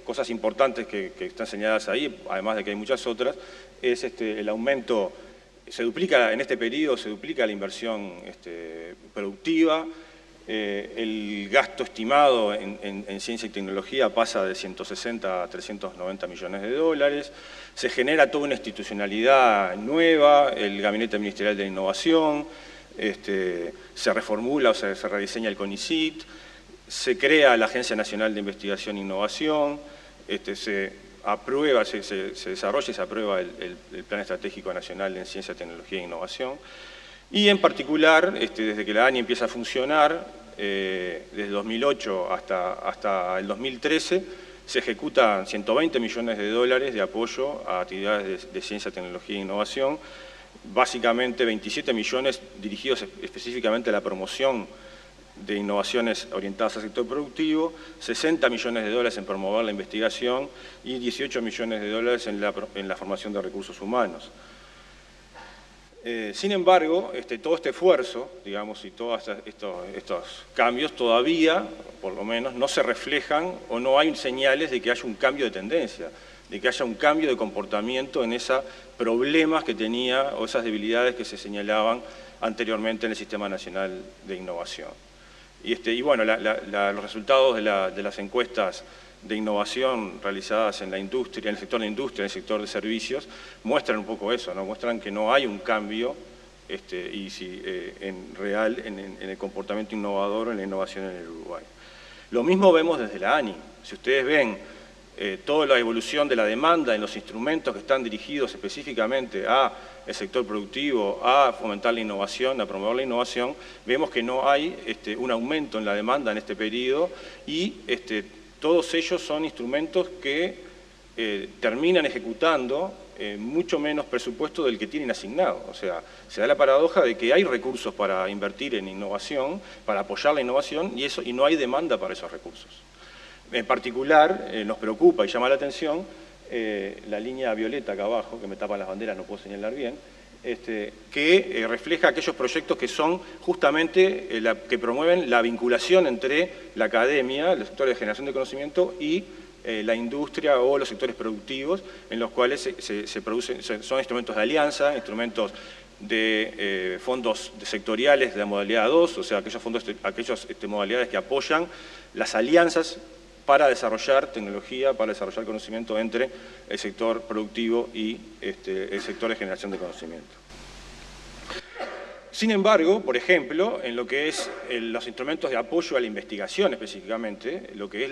cosas importantes que están señaladas ahí, además de que hay muchas otras, es el aumento, en este periodo se duplica la inversión productiva. El gasto estimado en ciencia y tecnología pasa de 160 a 390 millones de dólares, se genera toda una institucionalidad nueva, el Gabinete Ministerial de Innovación, se reformula o se rediseña el CONICYT, se crea la Agencia Nacional de Investigación e Innovación, se desarrolla y se aprueba el Plan Estratégico Nacional en Ciencia, Tecnología e Innovación. Y en particular, desde que la ANI empieza a funcionar, desde 2008 hasta el 2013, se ejecutan 120 millones de dólares de apoyo a actividades de ciencia, tecnología e innovación, básicamente 27 millones dirigidos específicamente a la promoción de innovaciones orientadas al sector productivo, 60 millones de dólares en promover la investigación y 18 millones de dólares en la formación de recursos humanos. Sin embargo, todo este esfuerzo, digamos, y todos estos cambios todavía, por lo menos, no se reflejan o no hay señales de que haya un cambio de tendencia, de que haya un cambio de comportamiento en esos problemas que tenía o esas debilidades que se señalaban anteriormente en el Sistema Nacional de Innovación. Y bueno, los resultados de las encuestas de innovación realizadas en la industria, en el sector de industria, en el sector de servicios, muestran un poco eso, ¿no? Muestran que no hay un cambio real en el comportamiento innovador o en la innovación en el Uruguay. Lo mismo vemos desde la ANI. Si ustedes ven toda la evolución de la demanda en los instrumentos que están dirigidos específicamente al sector productivo, a fomentar la innovación, a promover la innovación, vemos que no hay un aumento en la demanda en este periodo, y todos ellos son instrumentos que terminan ejecutando mucho menos presupuesto del que tienen asignado. O sea, se da la paradoja de que hay recursos para invertir en innovación, para apoyar la innovación, y no hay demanda para esos recursos. En particular, nos preocupa y llama la atención la línea violeta acá abajo, que me tapan las banderas, no puedo señalar bien, que refleja aquellos proyectos que son justamente que promueven la vinculación entre la academia, los sectores de generación de conocimiento, y la industria o los sectores productivos, en los cuales se producen, son instrumentos de alianza, instrumentos de fondos sectoriales de la modalidad 2, o sea, aquellas modalidades que apoyan las alianzas para desarrollar tecnología, para desarrollar conocimiento entre el sector productivo y el sector de generación de conocimiento. Sin embargo, por ejemplo, en lo que es los instrumentos de apoyo a la investigación específicamente, lo que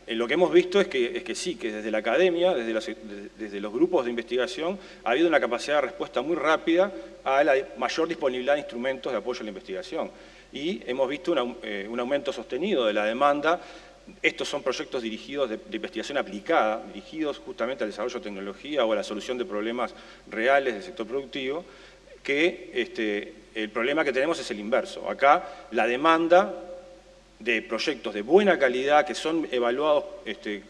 hemos visto es que sí, que desde la academia, desde los grupos de investigación, ha habido una capacidad de respuesta muy rápida a la mayor disponibilidad de instrumentos de apoyo a la investigación. Y hemos visto un aumento sostenido de la demanda. Estos son proyectos dirigidos de investigación aplicada, dirigidos justamente al desarrollo de tecnología o a la solución de problemas reales del sector productivo, que el problema que tenemos es el inverso. Acá la demanda de proyectos de buena calidad que son evaluados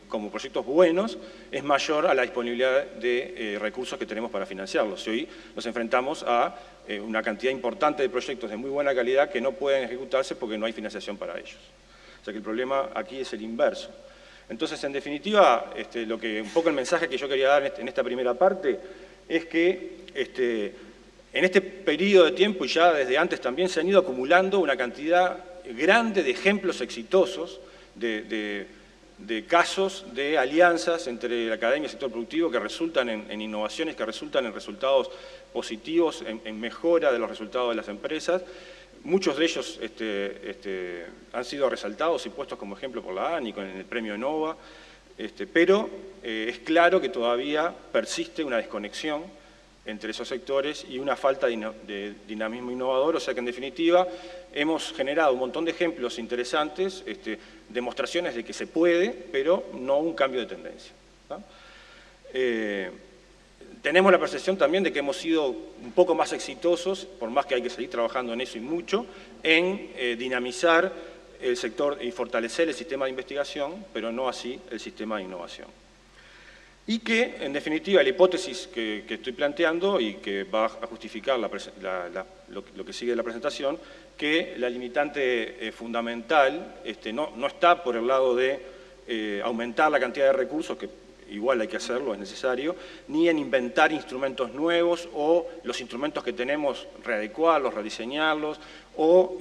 como proyectos buenos es mayor a la disponibilidad de recursos que tenemos para financiarlos. Y hoy nos enfrentamos a una cantidad importante de proyectos de muy buena calidad que no pueden ejecutarse porque no hay financiación para ellos. O sea que el problema aquí es el inverso. Entonces, en definitiva, un poco el mensaje que yo quería dar en esta primera parte es que en este periodo de tiempo, y ya desde antes también, se han ido acumulando una cantidad grande de ejemplos exitosos, de casos de alianzas entre la academia y el sector productivo que resultan en innovaciones, que resultan en resultados positivos, en mejora de los resultados de las empresas. Muchos de ellos han sido resaltados y puestos como ejemplo por la ANI con el premio Nova, pero es claro que todavía persiste una desconexión entre esos sectores y una falta de dinamismo innovador, o sea que en definitiva hemos generado un montón de ejemplos interesantes, demostraciones de que se puede, pero no un cambio de tendencia, ¿no? Tenemos la percepción también de que hemos sido un poco más exitosos, por más que hay que seguir trabajando en eso y mucho, en dinamizar el sector y fortalecer el sistema de investigación, pero no así el sistema de innovación. Y que, en definitiva, la hipótesis que estoy planteando y que va a justificar lo que sigue de la presentación, que la limitante fundamental no está por el lado de aumentar la cantidad de recursos, que igual hay que hacerlo, es necesario, ni en inventar instrumentos nuevos o los instrumentos que tenemos readecuarlos, rediseñarlos o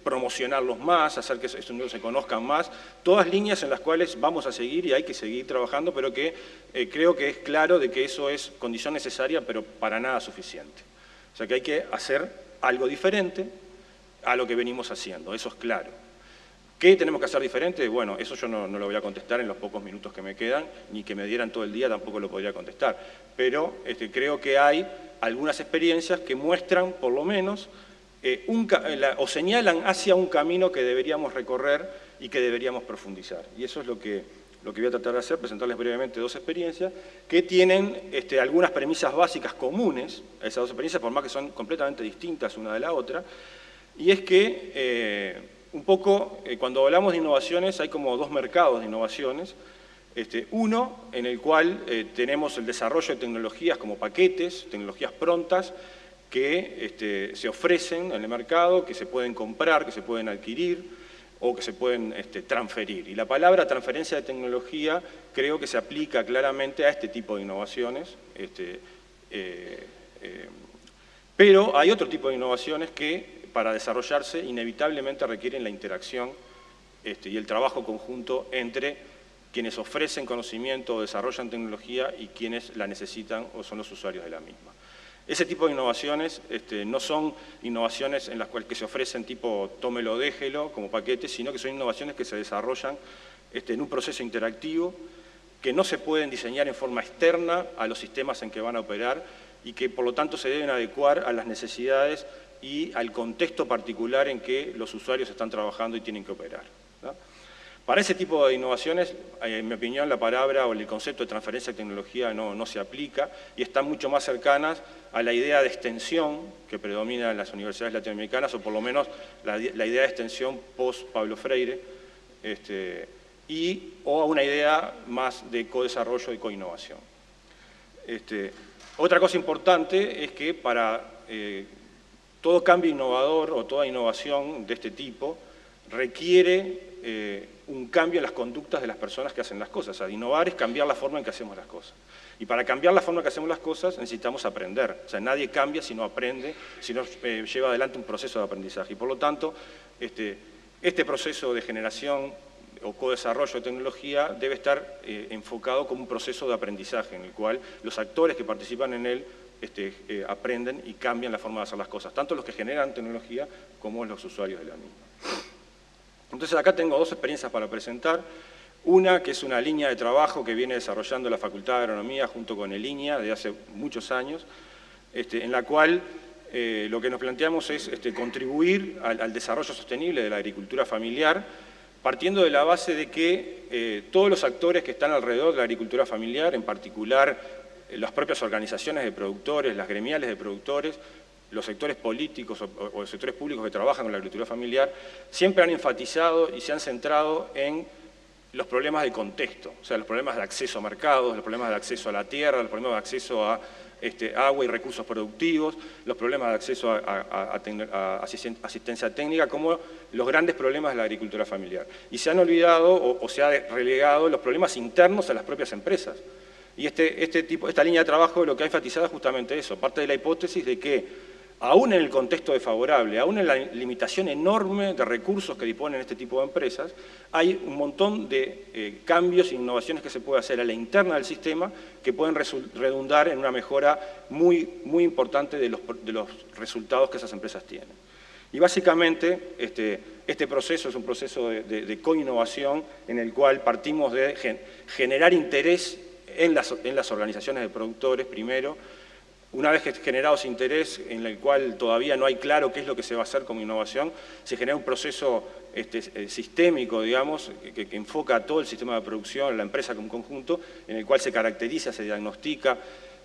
promocionarlos más, hacer que esos instrumentos se conozcan más, todas líneas en las cuales vamos a seguir y hay que seguir trabajando, pero que creo que es claro de que eso es condición necesaria, pero para nada suficiente. O sea que hay que hacer algo diferente a lo que venimos haciendo, eso es claro. ¿Qué tenemos que hacer diferente? Bueno, eso yo no lo voy a contestar en los pocos minutos que me quedan, ni que me dieran todo el día tampoco lo podría contestar, pero creo que hay algunas experiencias que muestran, por lo menos, o señalan hacia un camino que deberíamos recorrer y que deberíamos profundizar. Y eso es lo que voy a tratar de hacer, presentarles brevemente dos experiencias que tienen algunas premisas básicas comunes a esas dos experiencias, por más que son completamente distintas una de la otra, y es que un poco cuando hablamos de innovaciones hay como dos mercados de innovaciones. Uno en el cual tenemos el desarrollo de tecnologías como paquetes, tecnologías prontas, que se ofrecen en el mercado, que se pueden comprar, que se pueden adquirir o que se pueden transferir. Y la palabra transferencia de tecnología creo que se aplica claramente a este tipo de innovaciones, pero hay otro tipo de innovaciones que para desarrollarse inevitablemente requieren la interacción y el trabajo conjunto entre quienes ofrecen conocimiento o desarrollan tecnología y quienes la necesitan o son los usuarios de la misma. Ese tipo de innovaciones no son innovaciones en las cuales se ofrecen tipo tómelo, déjelo como paquete, sino que son innovaciones que se desarrollan en un proceso interactivo, que no se pueden diseñar en forma externa a los sistemas en que van a operar y que por lo tanto se deben adecuar a las necesidades y al contexto particular en que los usuarios están trabajando y tienen que operar, ¿no? Para ese tipo de innovaciones, en mi opinión, la palabra o el concepto de transferencia de tecnología no se aplica y están mucho más cercanas a la idea de extensión que predomina en las universidades latinoamericanas, o por lo menos la idea de extensión post-Pablo Freire, o a una idea más de co-desarrollo y co-innovación. Otra cosa importante es que para todo cambio innovador o toda innovación de este tipo requiere un cambio en las conductas de las personas que hacen las cosas. O sea, innovar es cambiar la forma en que hacemos las cosas. Y para cambiar la forma en que hacemos las cosas necesitamos aprender. O sea, nadie cambia si no aprende, si no lleva adelante un proceso de aprendizaje. Y por lo tanto, este proceso de generación o co-desarrollo de tecnología debe estar enfocado como un proceso de aprendizaje en el cual los actores que participan en él aprenden y cambian la forma de hacer las cosas, tanto los que generan tecnología como los usuarios de la misma. Entonces acá tengo dos experiencias para presentar. Una que es una línea de trabajo que viene desarrollando la Facultad de Agronomía junto con el INIA desde hace muchos años, en la cual lo que nos planteamos es contribuir al desarrollo sostenible de la agricultura familiar, partiendo de la base de que todos los actores que están alrededor de la agricultura familiar, en particular las propias organizaciones de productores, las gremiales de productores, los sectores políticos o los sectores públicos que trabajan con la agricultura familiar, siempre han enfatizado y se han centrado en los problemas de contexto, o sea, los problemas de acceso a mercados, los problemas de acceso a la tierra, los problemas de acceso a agua y recursos productivos, los problemas de acceso a asistencia técnica, como los grandes problemas de la agricultura familiar. Y se han olvidado o se ha relegado los problemas internos a las propias empresas. Y esta línea de trabajo lo que ha enfatizado es justamente eso, parte de la hipótesis de que aún en el contexto desfavorable, aún en la limitación enorme de recursos que disponen este tipo de empresas, hay un montón de cambios e innovaciones que se puede hacer a la interna del sistema que pueden redundar en una mejora muy importante de los resultados que esas empresas tienen. Y básicamente este proceso es un proceso de co-innovación en el cual partimos de generar interés en las organizaciones de productores primero. Una vez que generado ese interés, en el cual todavía no hay claro qué es lo que se va a hacer como innovación, se genera un proceso sistémico, digamos, que enfoca a todo el sistema de producción, la empresa como conjunto, en el cual se caracteriza, se diagnostica,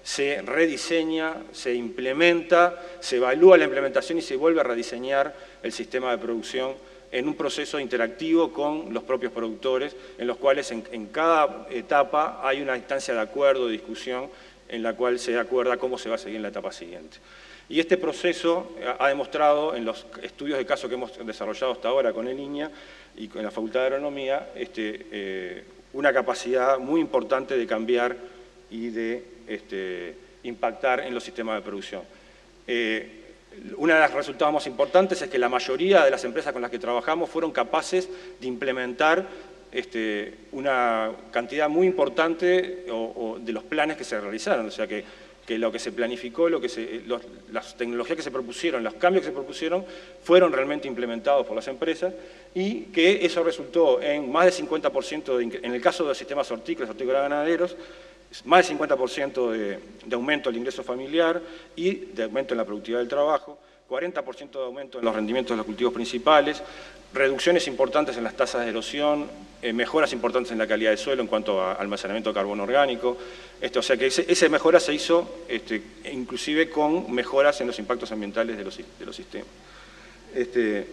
se rediseña, se implementa, se evalúa la implementación y se vuelve a rediseñar el sistema de producción en un proceso interactivo con los propios productores, en los cuales en cada etapa hay una instancia de acuerdo, de discusión, en la cual se acuerda cómo se va a seguir en la etapa siguiente. Y este proceso ha demostrado en los estudios de caso que hemos desarrollado hasta ahora con el INIA y con la Facultad de Agronomía, una capacidad muy importante de cambiar y de impactar en los sistemas de producción. Uno de los resultados más importantes es que la mayoría de las empresas con las que trabajamos fueron capaces de implementar una cantidad muy importante de los planes que se realizaron, o sea que lo que se planificó, las tecnologías que se propusieron, los cambios que se propusieron, fueron realmente implementados por las empresas y que eso resultó en más del 50%, en el caso de los sistemas hortícolas, ganaderos, más del 50% de aumento del ingreso familiar y de aumento en la productividad del trabajo, 40% de aumento en los rendimientos de los cultivos principales, reducciones importantes en las tasas de erosión, mejoras importantes en la calidad del suelo en cuanto a almacenamiento de carbono orgánico. O sea que esa mejora se hizo inclusive con mejoras en los impactos ambientales de los sistemas.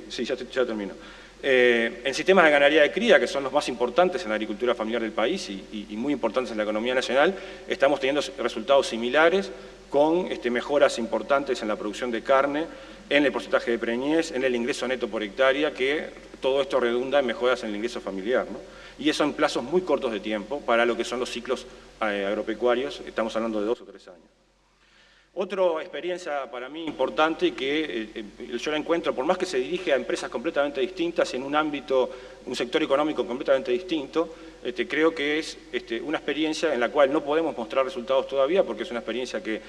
Sí, ya termino. En sistemas de ganadería de cría, que son los más importantes en la agricultura familiar del país y muy importantes en la economía nacional, estamos teniendo resultados similares con mejoras importantes en la producción de carne, en el porcentaje de preñez, en el ingreso neto por hectárea, que todo esto redunda en mejoras en el ingreso familiar, ¿no? Y eso en plazos muy cortos de tiempo para lo que son los ciclos agropecuarios, estamos hablando de 2 o 3 años. Otra experiencia para mí importante que yo la encuentro, por más que se dirige a empresas completamente distintas en un ámbito, un sector económico completamente distinto, creo que es una experiencia en la cual no podemos mostrar resultados todavía porque es una experiencia que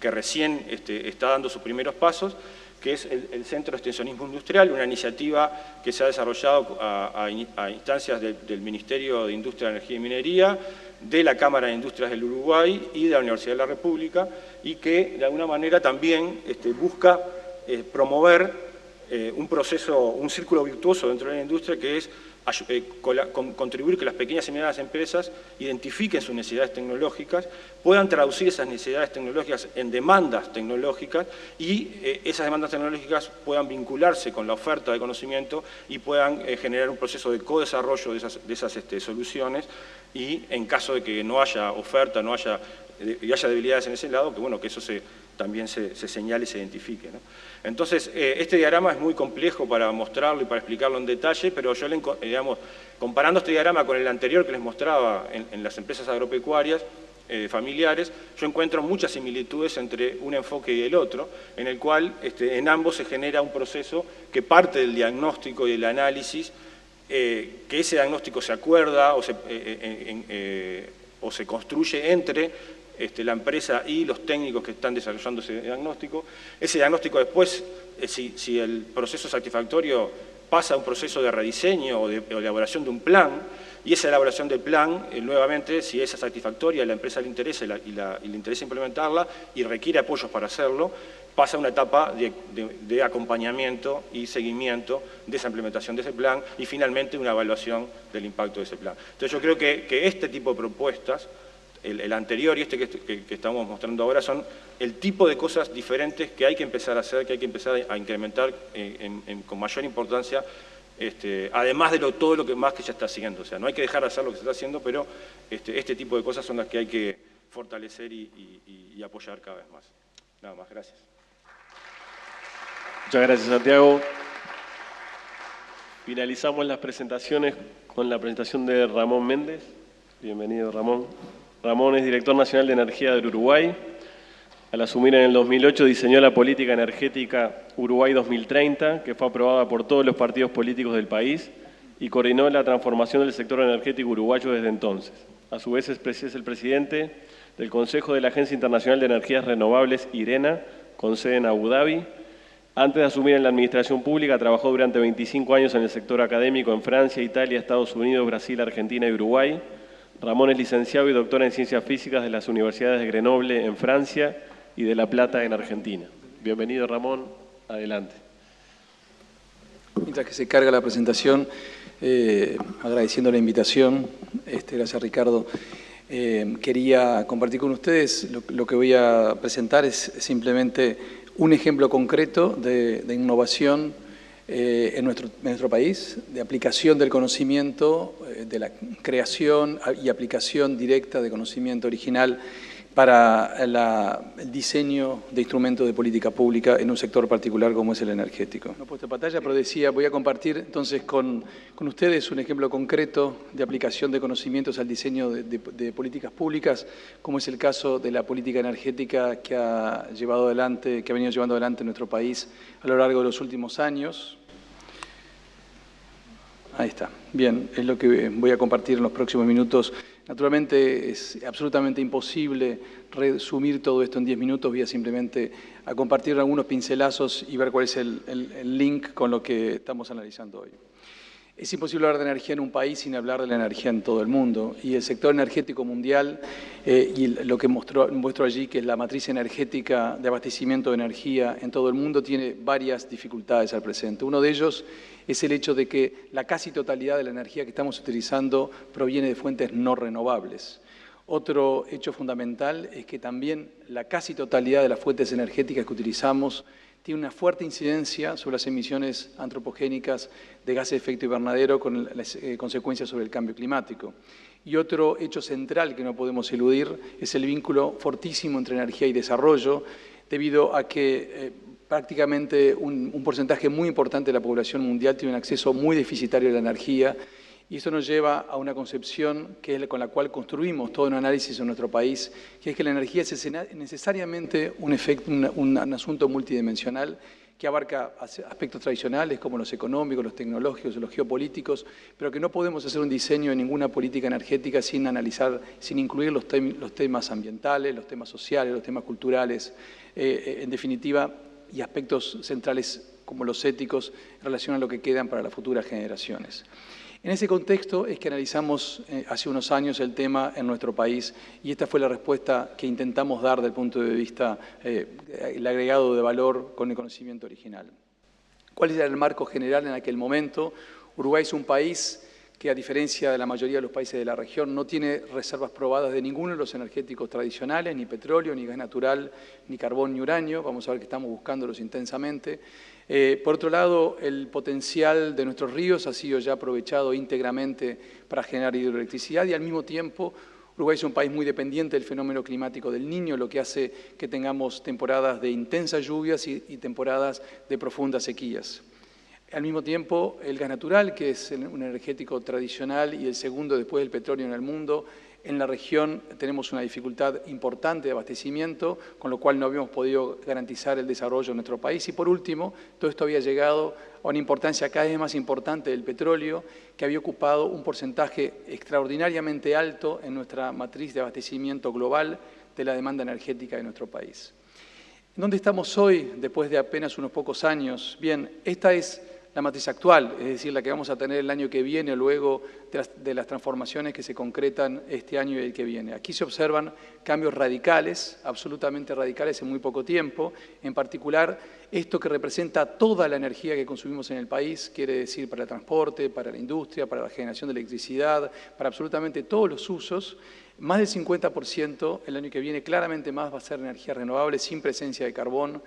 recién está dando sus primeros pasos, que es el Centro de Extensionismo Industrial, una iniciativa que se ha desarrollado a instancias del Ministerio de Industria, Energía y Minería, de la Cámara de Industrias del Uruguay y de la Universidad de la República, y que de alguna manera también busca promover un proceso, un círculo virtuoso dentro de la industria, que es contribuir que las pequeñas y medianas empresas identifiquen sus necesidades tecnológicas, puedan traducir esas necesidades tecnológicas en demandas tecnológicas y esas demandas tecnológicas puedan vincularse con la oferta de conocimiento y puedan generar un proceso de co-desarrollo de esas soluciones, y en caso de que no haya oferta, y haya debilidades en ese lado, que bueno, que eso también se señale y se identifique, ¿no? Entonces, este diagrama es muy complejo para mostrarlo y para explicarlo en detalle, pero yo, digamos, comparando este diagrama con el anterior que les mostraba en las empresas agropecuarias familiares, yo encuentro muchas similitudes entre un enfoque y el otro, en el cual en ambos se genera un proceso que parte del diagnóstico y del análisis, que ese diagnóstico se acuerda o se construye entre la empresa y los técnicos que están desarrollando ese diagnóstico. Ese diagnóstico después, si el proceso satisfactorio pasa a un proceso de rediseño o de elaboración de un plan, y esa elaboración del plan, nuevamente, si es satisfactoria, a la empresa le interesa y le interesa implementarla y requiere apoyos para hacerlo, pasa a una etapa de acompañamiento y seguimiento de esa implementación de ese plan y finalmente una evaluación del impacto de ese plan. Entonces yo creo que este tipo de propuestas, el anterior y este que estamos mostrando ahora, son el tipo de cosas diferentes que hay que empezar a hacer, que hay que empezar a incrementar con mayor importancia, además de todo lo que más que ya está haciendo. O sea, no hay que dejar de hacer lo que se está haciendo, pero este tipo de cosas son las que hay que fortalecer y apoyar cada vez más. Nada más, gracias. Muchas gracias, Santiago. Finalizamos las presentaciones con la presentación de Ramón Méndez. Bienvenido, Ramón. Ramón es director nacional de energía del Uruguay. Al asumir en el 2008 diseñó la política energética Uruguay 2030, que fue aprobada por todos los partidos políticos del país y coordinó la transformación del sector energético uruguayo desde entonces. A su vez es el presidente del Consejo de la Agencia Internacional de Energías Renovables, IRENA, con sede en Abu Dhabi. Antes de asumir en la administración pública, trabajó durante 25 años en el sector académico en Francia, Italia, Estados Unidos, Brasil, Argentina y Uruguay. Ramón es licenciado y doctor en Ciencias Físicas de las Universidades de Grenoble en Francia y de La Plata en Argentina. Bienvenido, Ramón. Adelante. Mientras que se carga la presentación, agradeciendo la invitación, gracias Ricardo, quería compartir con ustedes, lo que voy a presentar es simplemente un ejemplo concreto de innovación en nuestro país, de aplicación del conocimiento, de la creación y aplicación directa de conocimiento original para el diseño de instrumentos de política pública en un sector particular como es el energético. No he puesto pantalla, pero decía, voy a compartir entonces con ustedes un ejemplo concreto de aplicación de conocimientos al diseño de políticas públicas, como es el caso de la política energética que ha venido llevando adelante nuestro país a lo largo de los últimos años. Ahí está. Bien, es lo que voy a compartir en los próximos minutos. Naturalmente es absolutamente imposible resumir todo esto en 10 minutos. Voy a simplemente a compartir algunos pincelazos y ver cuál es el link con lo que estamos analizando hoy. Es imposible hablar de energía en un país sin hablar de la energía en todo el mundo. Y el sector energético mundial, y lo que muestro allí, que es la matriz energética de abastecimiento de energía en todo el mundo, tiene varias dificultades al presente. Uno de ellos es el hecho de que la casi totalidad de la energía que estamos utilizando proviene de fuentes no renovables. Otro hecho fundamental es que también la casi totalidad de las fuentes energéticas que utilizamos tiene una fuerte incidencia sobre las emisiones antropogénicas de gases de efecto invernadero con las consecuencias sobre el cambio climático. Y otro hecho central que no podemos eludir es el vínculo fortísimo entre energía y desarrollo, debido a que prácticamente un porcentaje muy importante de la población mundial tiene un acceso muy deficitario a la energía, y esto nos lleva a una concepción que es con la cual construimos todo un análisis en nuestro país, que es que la energía es necesariamente un asunto multidimensional que abarca aspectos tradicionales como los económicos, los tecnológicos, los geopolíticos, pero que no podemos hacer un diseño de ninguna política energética sin analizar, sin incluir los temas ambientales, los temas sociales, los temas culturales, en definitiva, y aspectos centrales como los éticos en relación a lo que quedan para las futuras generaciones. En ese contexto es que analizamos hace unos años el tema en nuestro país, y esta fue la respuesta que intentamos dar desde el punto de vista el agregado de valor con el conocimiento original. ¿Cuál era el marco general en aquel momento? Uruguay es un país que, a diferencia de la mayoría de los países de la región, no tiene reservas probadas de ninguno de los energéticos tradicionales, ni petróleo, ni gas natural, ni carbón, ni uranio. Vamos a ver que estamos buscándolos intensamente. Por otro lado, el potencial de nuestros ríos ha sido ya aprovechado íntegramente para generar hidroelectricidad, y al mismo tiempo Uruguay es un país muy dependiente del fenómeno climático del Niño, lo que hace que tengamos temporadas de intensas lluvias y temporadas de profundas sequías. Al mismo tiempo, el gas natural, que es un energético tradicional y el segundo después del petróleo en el mundo, en la región tenemos una dificultad importante de abastecimiento, con lo cual no habíamos podido garantizar el desarrollo de nuestro país. Y por último, todo esto había llegado a una importancia cada vez más importante del petróleo, que había ocupado un porcentaje extraordinariamente alto en nuestra matriz de abastecimiento global, de la demanda energética de nuestro país. ¿Dónde estamos hoy, después de apenas unos pocos años? Bien, esta es la matriz actual, es decir, la que vamos a tener el año que viene, luego de las transformaciones que se concretan este año y el que viene. Aquí se observan cambios radicales, absolutamente radicales en muy poco tiempo. En particular, esto que representa toda la energía que consumimos en el país, quiere decir para el transporte, para la industria, para la generación de electricidad, para absolutamente todos los usos. Más del 50% el año que viene, claramente más, va a ser energía renovable sin presencia de carbón,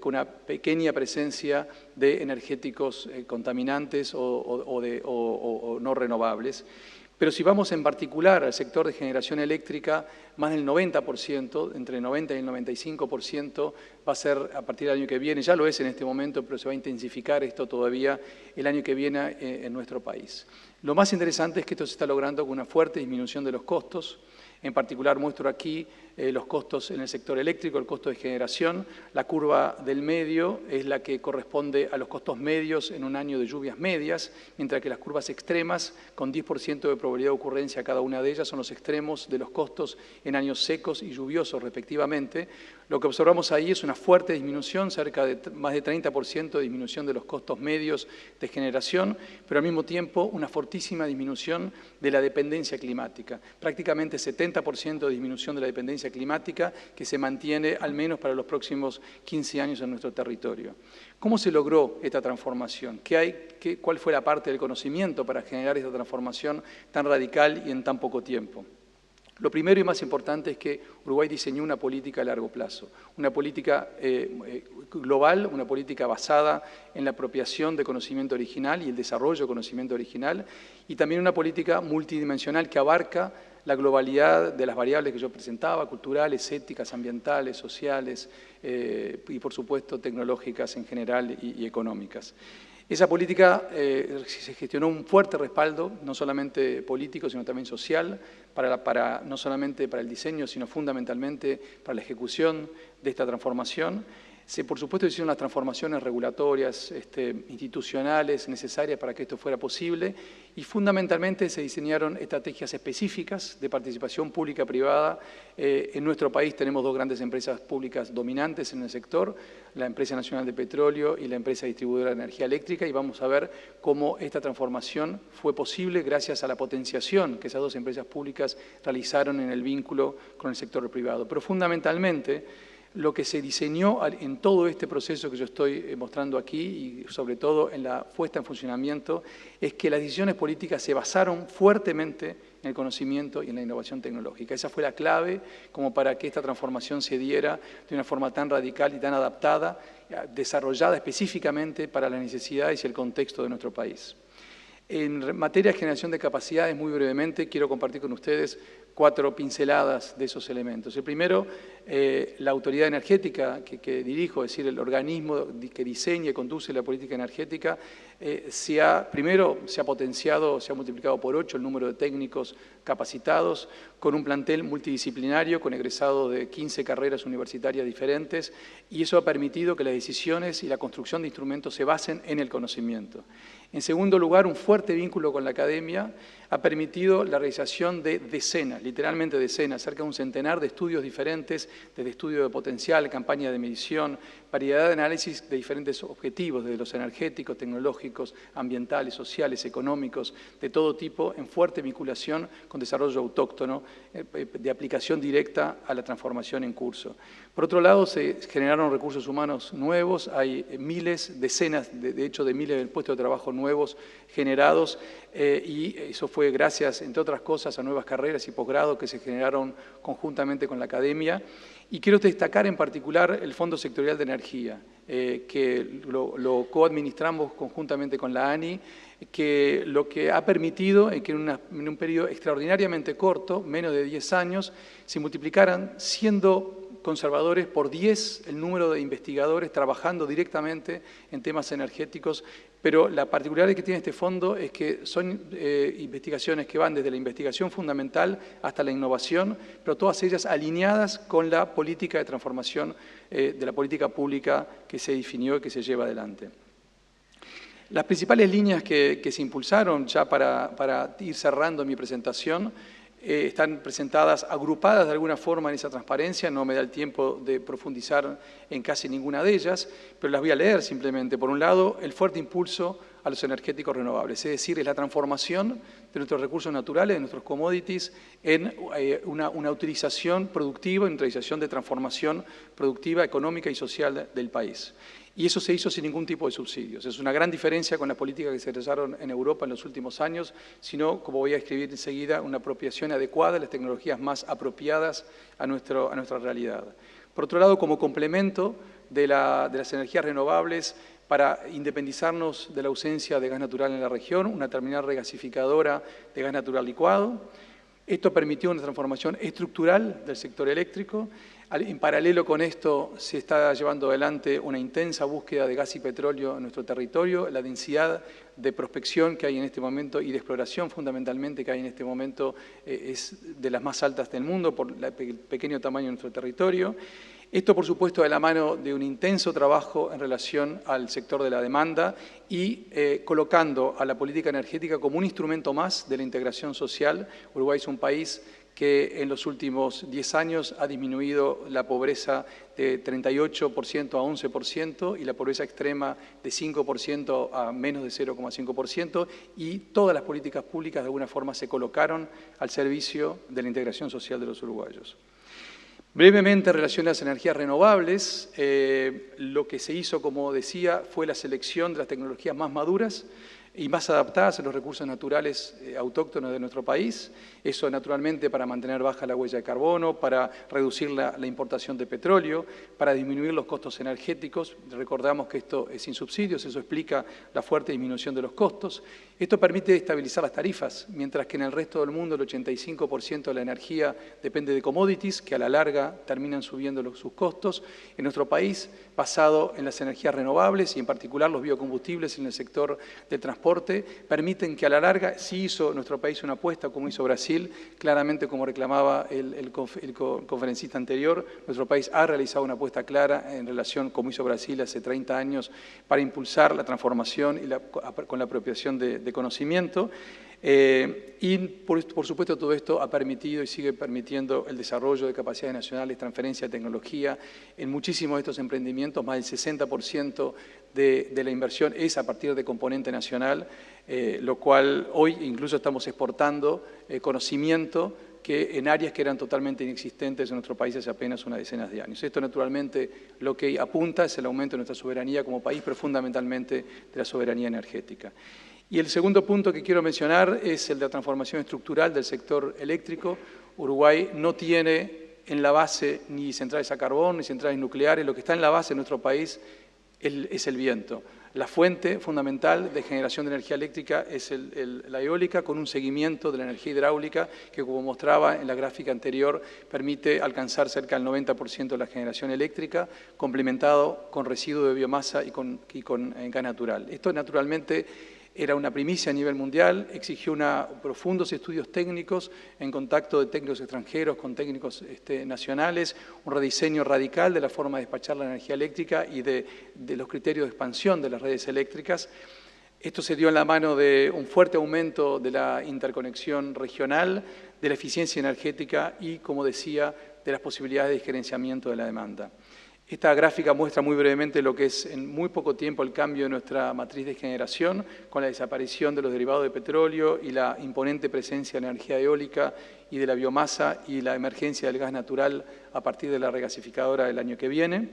con una pequeña presencia de energéticos contaminantes o no renovables. Pero si vamos en particular al sector de generación eléctrica, más del 90%, entre el 90 y el 95%, va a ser a partir del año que viene, ya lo es en este momento, pero se va a intensificar esto todavía el año que viene en nuestro país. Lo más interesante es que esto se está logrando con una fuerte disminución de los costos. En particular muestro aquí los costos en el sector eléctrico, el costo de generación. La curva del medio es la que corresponde a los costos medios en un año de lluvias medias, mientras que las curvas extremas, con 10% de probabilidad de ocurrencia cada una de ellas, son los extremos de los costos en años secos y lluviosos respectivamente. Lo que observamos ahí es una fuerte disminución, cerca de más de 30% de disminución de los costos medios de generación, pero al mismo tiempo una fortísima disminución de la dependencia climática. Prácticamente 70% de disminución de la dependencia climática que se mantiene al menos para los próximos 15 años en nuestro territorio. ¿Cómo se logró esta transformación? ¿Cuál fue la parte del conocimiento para generar esta transformación tan radical y en tan poco tiempo? Lo primero y más importante es que Uruguay diseñó una política a largo plazo, una política global, una política basada en la apropiación de conocimiento original y el desarrollo de conocimiento original, y también una política multidimensional que abarca la globalidad de las variables que yo presentaba, culturales, éticas, ambientales, sociales y, por supuesto, tecnológicas en general y económicas. Esa política se gestionó un fuerte respaldo, no solamente político, sino también social, no solamente para el diseño, sino fundamentalmente para la ejecución de esta transformación. Por supuesto, se hicieron las transformaciones regulatorias, institucionales necesarias para que esto fuera posible y fundamentalmente se diseñaron estrategias específicas de participación pública-privada. En nuestro país tenemos dos grandes empresas públicas dominantes en el sector, la Empresa Nacional de Petróleo y la Empresa Distribuidora de Energía Eléctrica, y vamos a ver cómo esta transformación fue posible gracias a la potenciación que esas dos empresas públicas realizaron en el vínculo con el sector privado. Pero fundamentalmente, lo que se diseñó en todo este proceso que yo estoy mostrando aquí y sobre todo en la puesta en funcionamiento es que las decisiones políticas se basaron fuertemente en el conocimiento y en la innovación tecnológica. Esa fue la clave como para que esta transformación se diera de una forma tan radical y tan adaptada, desarrollada específicamente para las necesidades y el contexto de nuestro país. En materia de generación de capacidades, muy brevemente, quiero compartir con ustedes 4 pinceladas de esos elementos. El primero, la autoridad energética que dirijo, es decir, el organismo que diseña y conduce la política energética, primero se ha potenciado, se ha multiplicado por 8 el número de técnicos capacitados, con un plantel multidisciplinario, con egresados de 15 carreras universitarias diferentes, y eso ha permitido que las decisiones y la construcción de instrumentos se basen en el conocimiento. En segundo lugar, un fuerte vínculo con la academia ha permitido la realización de decenas, literalmente decenas, cerca de un centenar de estudios diferentes, desde estudio de potencial, campaña de medición, variedad de análisis de diferentes objetivos, desde los energéticos, tecnológicos, ambientales, sociales, económicos, de todo tipo, en fuerte vinculación con desarrollo autóctono, de aplicación directa a la transformación en curso. Por otro lado, se generaron recursos humanos nuevos, hay miles, decenas, de hecho, de miles de puestos de trabajo nuevos generados, y eso fue gracias, entre otras cosas, a nuevas carreras y posgrados que se generaron conjuntamente con la academia. Y quiero destacar en particular el Fondo Sectorial de Energía, que lo coadministramos conjuntamente con la ANI, que lo que ha permitido que en un periodo extraordinariamente corto, menos de 10 años, se multiplicaran, siendo conservadores, por 10 el número de investigadores trabajando directamente en temas energéticos, pero la particularidad que tiene este fondo es que son investigaciones que van desde la investigación fundamental hasta la innovación, pero todas ellas alineadas con la política de transformación de la política pública que se definió y que se lleva adelante. Las principales líneas que se impulsaron, ya para ir cerrando mi presentación, están presentadas agrupadas de alguna forma en esa transparencia. No me da el tiempo de profundizar en casi ninguna de ellas, pero las voy a leer simplemente. Por un lado, el fuerte impulso a los energéticos renovables, es decir, es la transformación de nuestros recursos naturales, de nuestros commodities, en una utilización productiva, una utilización de transformación productiva, económica y social del país. Y eso se hizo sin ningún tipo de subsidios. Es una gran diferencia con las políticas que se realizaron en Europa en los últimos años, sino, como voy a escribir enseguida, una apropiación adecuada de las tecnologías más apropiadas a nuestra realidad. Por otro lado, como complemento de las energías renovables, para independizarnos de la ausencia de gas natural en la región, una terminal regasificadora de gas natural licuado. Esto permitió una transformación estructural del sector eléctrico. En paralelo con esto se está llevando adelante una intensa búsqueda de gas y petróleo en nuestro territorio. La densidad de prospección que hay en este momento y de exploración fundamentalmente que hay en este momento es de las más altas del mundo por el pequeño tamaño de nuestro territorio. Esto, por supuesto, de la mano de un intenso trabajo en relación al sector de la demanda y colocando a la política energética como un instrumento más de la integración social. Uruguay es un país que en los últimos 10 años ha disminuido la pobreza de 38% a 11% y la pobreza extrema de 5% a menos de 0,5%, y todas las políticas públicas de alguna forma se colocaron al servicio de la integración social de los uruguayos. Brevemente, en relación a las energías renovables, lo que se hizo, como decía, fue la selección de las tecnologías más maduras y más adaptadas a los recursos naturales autóctonos de nuestro país. Eso, naturalmente, para mantener baja la huella de carbono, para reducir la importación de petróleo, para disminuir los costos energéticos. Recordamos que esto es sin subsidios, eso explica la fuerte disminución de los costos. Esto permite estabilizar las tarifas, mientras que en el resto del mundo el 85% de la energía depende de commodities, que a la larga terminan subiendo sus costos. En nuestro país, basado en las energías renovables y en particular los biocombustibles en el sector del transporte, permiten que a la larga, sí hizo nuestro país una apuesta, como hizo Brasil, claramente como reclamaba el conferencista anterior, nuestro país ha realizado una apuesta clara en relación, como hizo Brasil hace 30 años, para impulsar la transformación y con la apropiación de conocimiento. Y por supuesto todo esto ha permitido y sigue permitiendo el desarrollo de capacidades nacionales, transferencia de tecnología. En muchísimos de estos emprendimientos, más del 60% de la inversión es a partir de componente nacional, lo cual hoy incluso estamos exportando conocimiento que en áreas que eran totalmente inexistentes en nuestro país hace apenas unas decenas de años. Esto, naturalmente, lo que apunta es el aumento de nuestra soberanía como país, pero fundamentalmente de la soberanía energética. Y el segundo punto que quiero mencionar es el de la transformación estructural del sector eléctrico. Uruguay no tiene en la base ni centrales a carbón ni centrales nucleares. Lo que está en la base de nuestro país es el viento. La fuente fundamental de generación de energía eléctrica es la eólica, con un seguimiento de la energía hidráulica que, como mostraba en la gráfica anterior, permite alcanzar cerca del 90% de la generación eléctrica, complementado con residuos de biomasa y con gas natural. Esto, naturalmente, era una primicia a nivel mundial, exigió profundos estudios técnicos en contacto de técnicos extranjeros con técnicos nacionales, un rediseño radical de la forma de despachar la energía eléctrica y de los criterios de expansión de las redes eléctricas. Esto se dio en la mano de un fuerte aumento de la interconexión regional, de la eficiencia energética y, como decía, de las posibilidades de gerenciamiento de la demanda. Esta gráfica muestra muy brevemente lo que es en muy poco tiempo el cambio de nuestra matriz de generación, con la desaparición de los derivados de petróleo y la imponente presencia de la energía eólica y de la biomasa y la emergencia del gas natural a partir de la regasificadora del año que viene.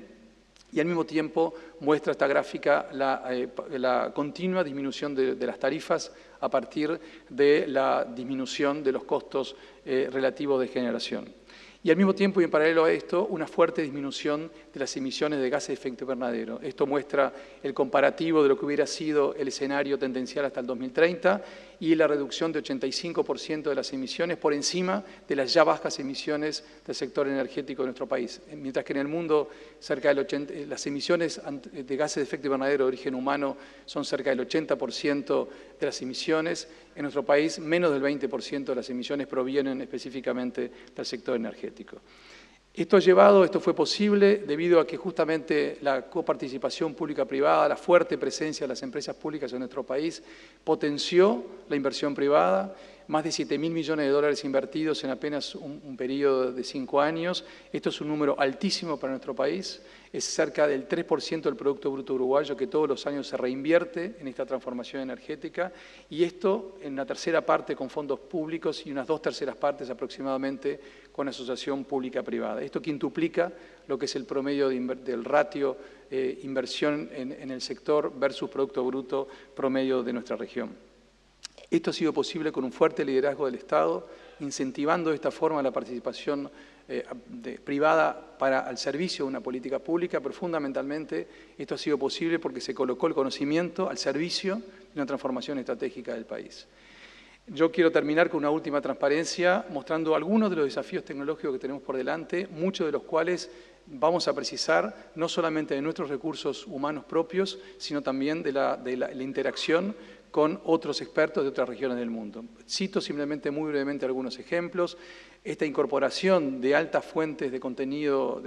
Y al mismo tiempo muestra esta gráfica la continua disminución de las tarifas a partir de la disminución de los costos relativos de generación. Y al mismo tiempo y en paralelo a esto, una fuerte disminución de las emisiones de gases de efecto invernadero. Esto muestra el comparativo de lo que hubiera sido el escenario tendencial hasta el 2030 y la reducción de 85% de las emisiones por encima de las ya bajas emisiones del sector energético de nuestro país. Mientras que en el mundo las emisiones de gases de efecto invernadero de origen humano son cerca del 80% de las emisiones, en nuestro país menos del 20% de las emisiones provienen específicamente del sector energético. Esto fue posible debido a que justamente la coparticipación pública-privada, la fuerte presencia de las empresas públicas en nuestro país, potenció la inversión privada, más de 7.000 millones de dólares invertidos en apenas un periodo de 5 años. Esto es un número altísimo para nuestro país. Es cerca del 3% del Producto Bruto Uruguayo que todos los años se reinvierte en esta transformación energética, y esto en una tercera parte con fondos públicos y unas 2/3 partes aproximadamente con asociación pública-privada. Esto quintuplica lo que es el promedio del ratio inversión en el sector versus Producto Bruto promedio de nuestra región. Esto ha sido posible con un fuerte liderazgo del Estado, incentivando de esta forma la participación privada al servicio de una política pública, pero fundamentalmente esto ha sido posible porque se colocó el conocimiento al servicio de una transformación estratégica del país. Yo quiero terminar con una última transparencia mostrando algunos de los desafíos tecnológicos que tenemos por delante, muchos de los cuales vamos a precisar no solamente de nuestros recursos humanos propios, sino también de la interacción con otros expertos de otras regiones del mundo. Cito simplemente muy brevemente algunos ejemplos. Esta incorporación de altas fuentes de contenido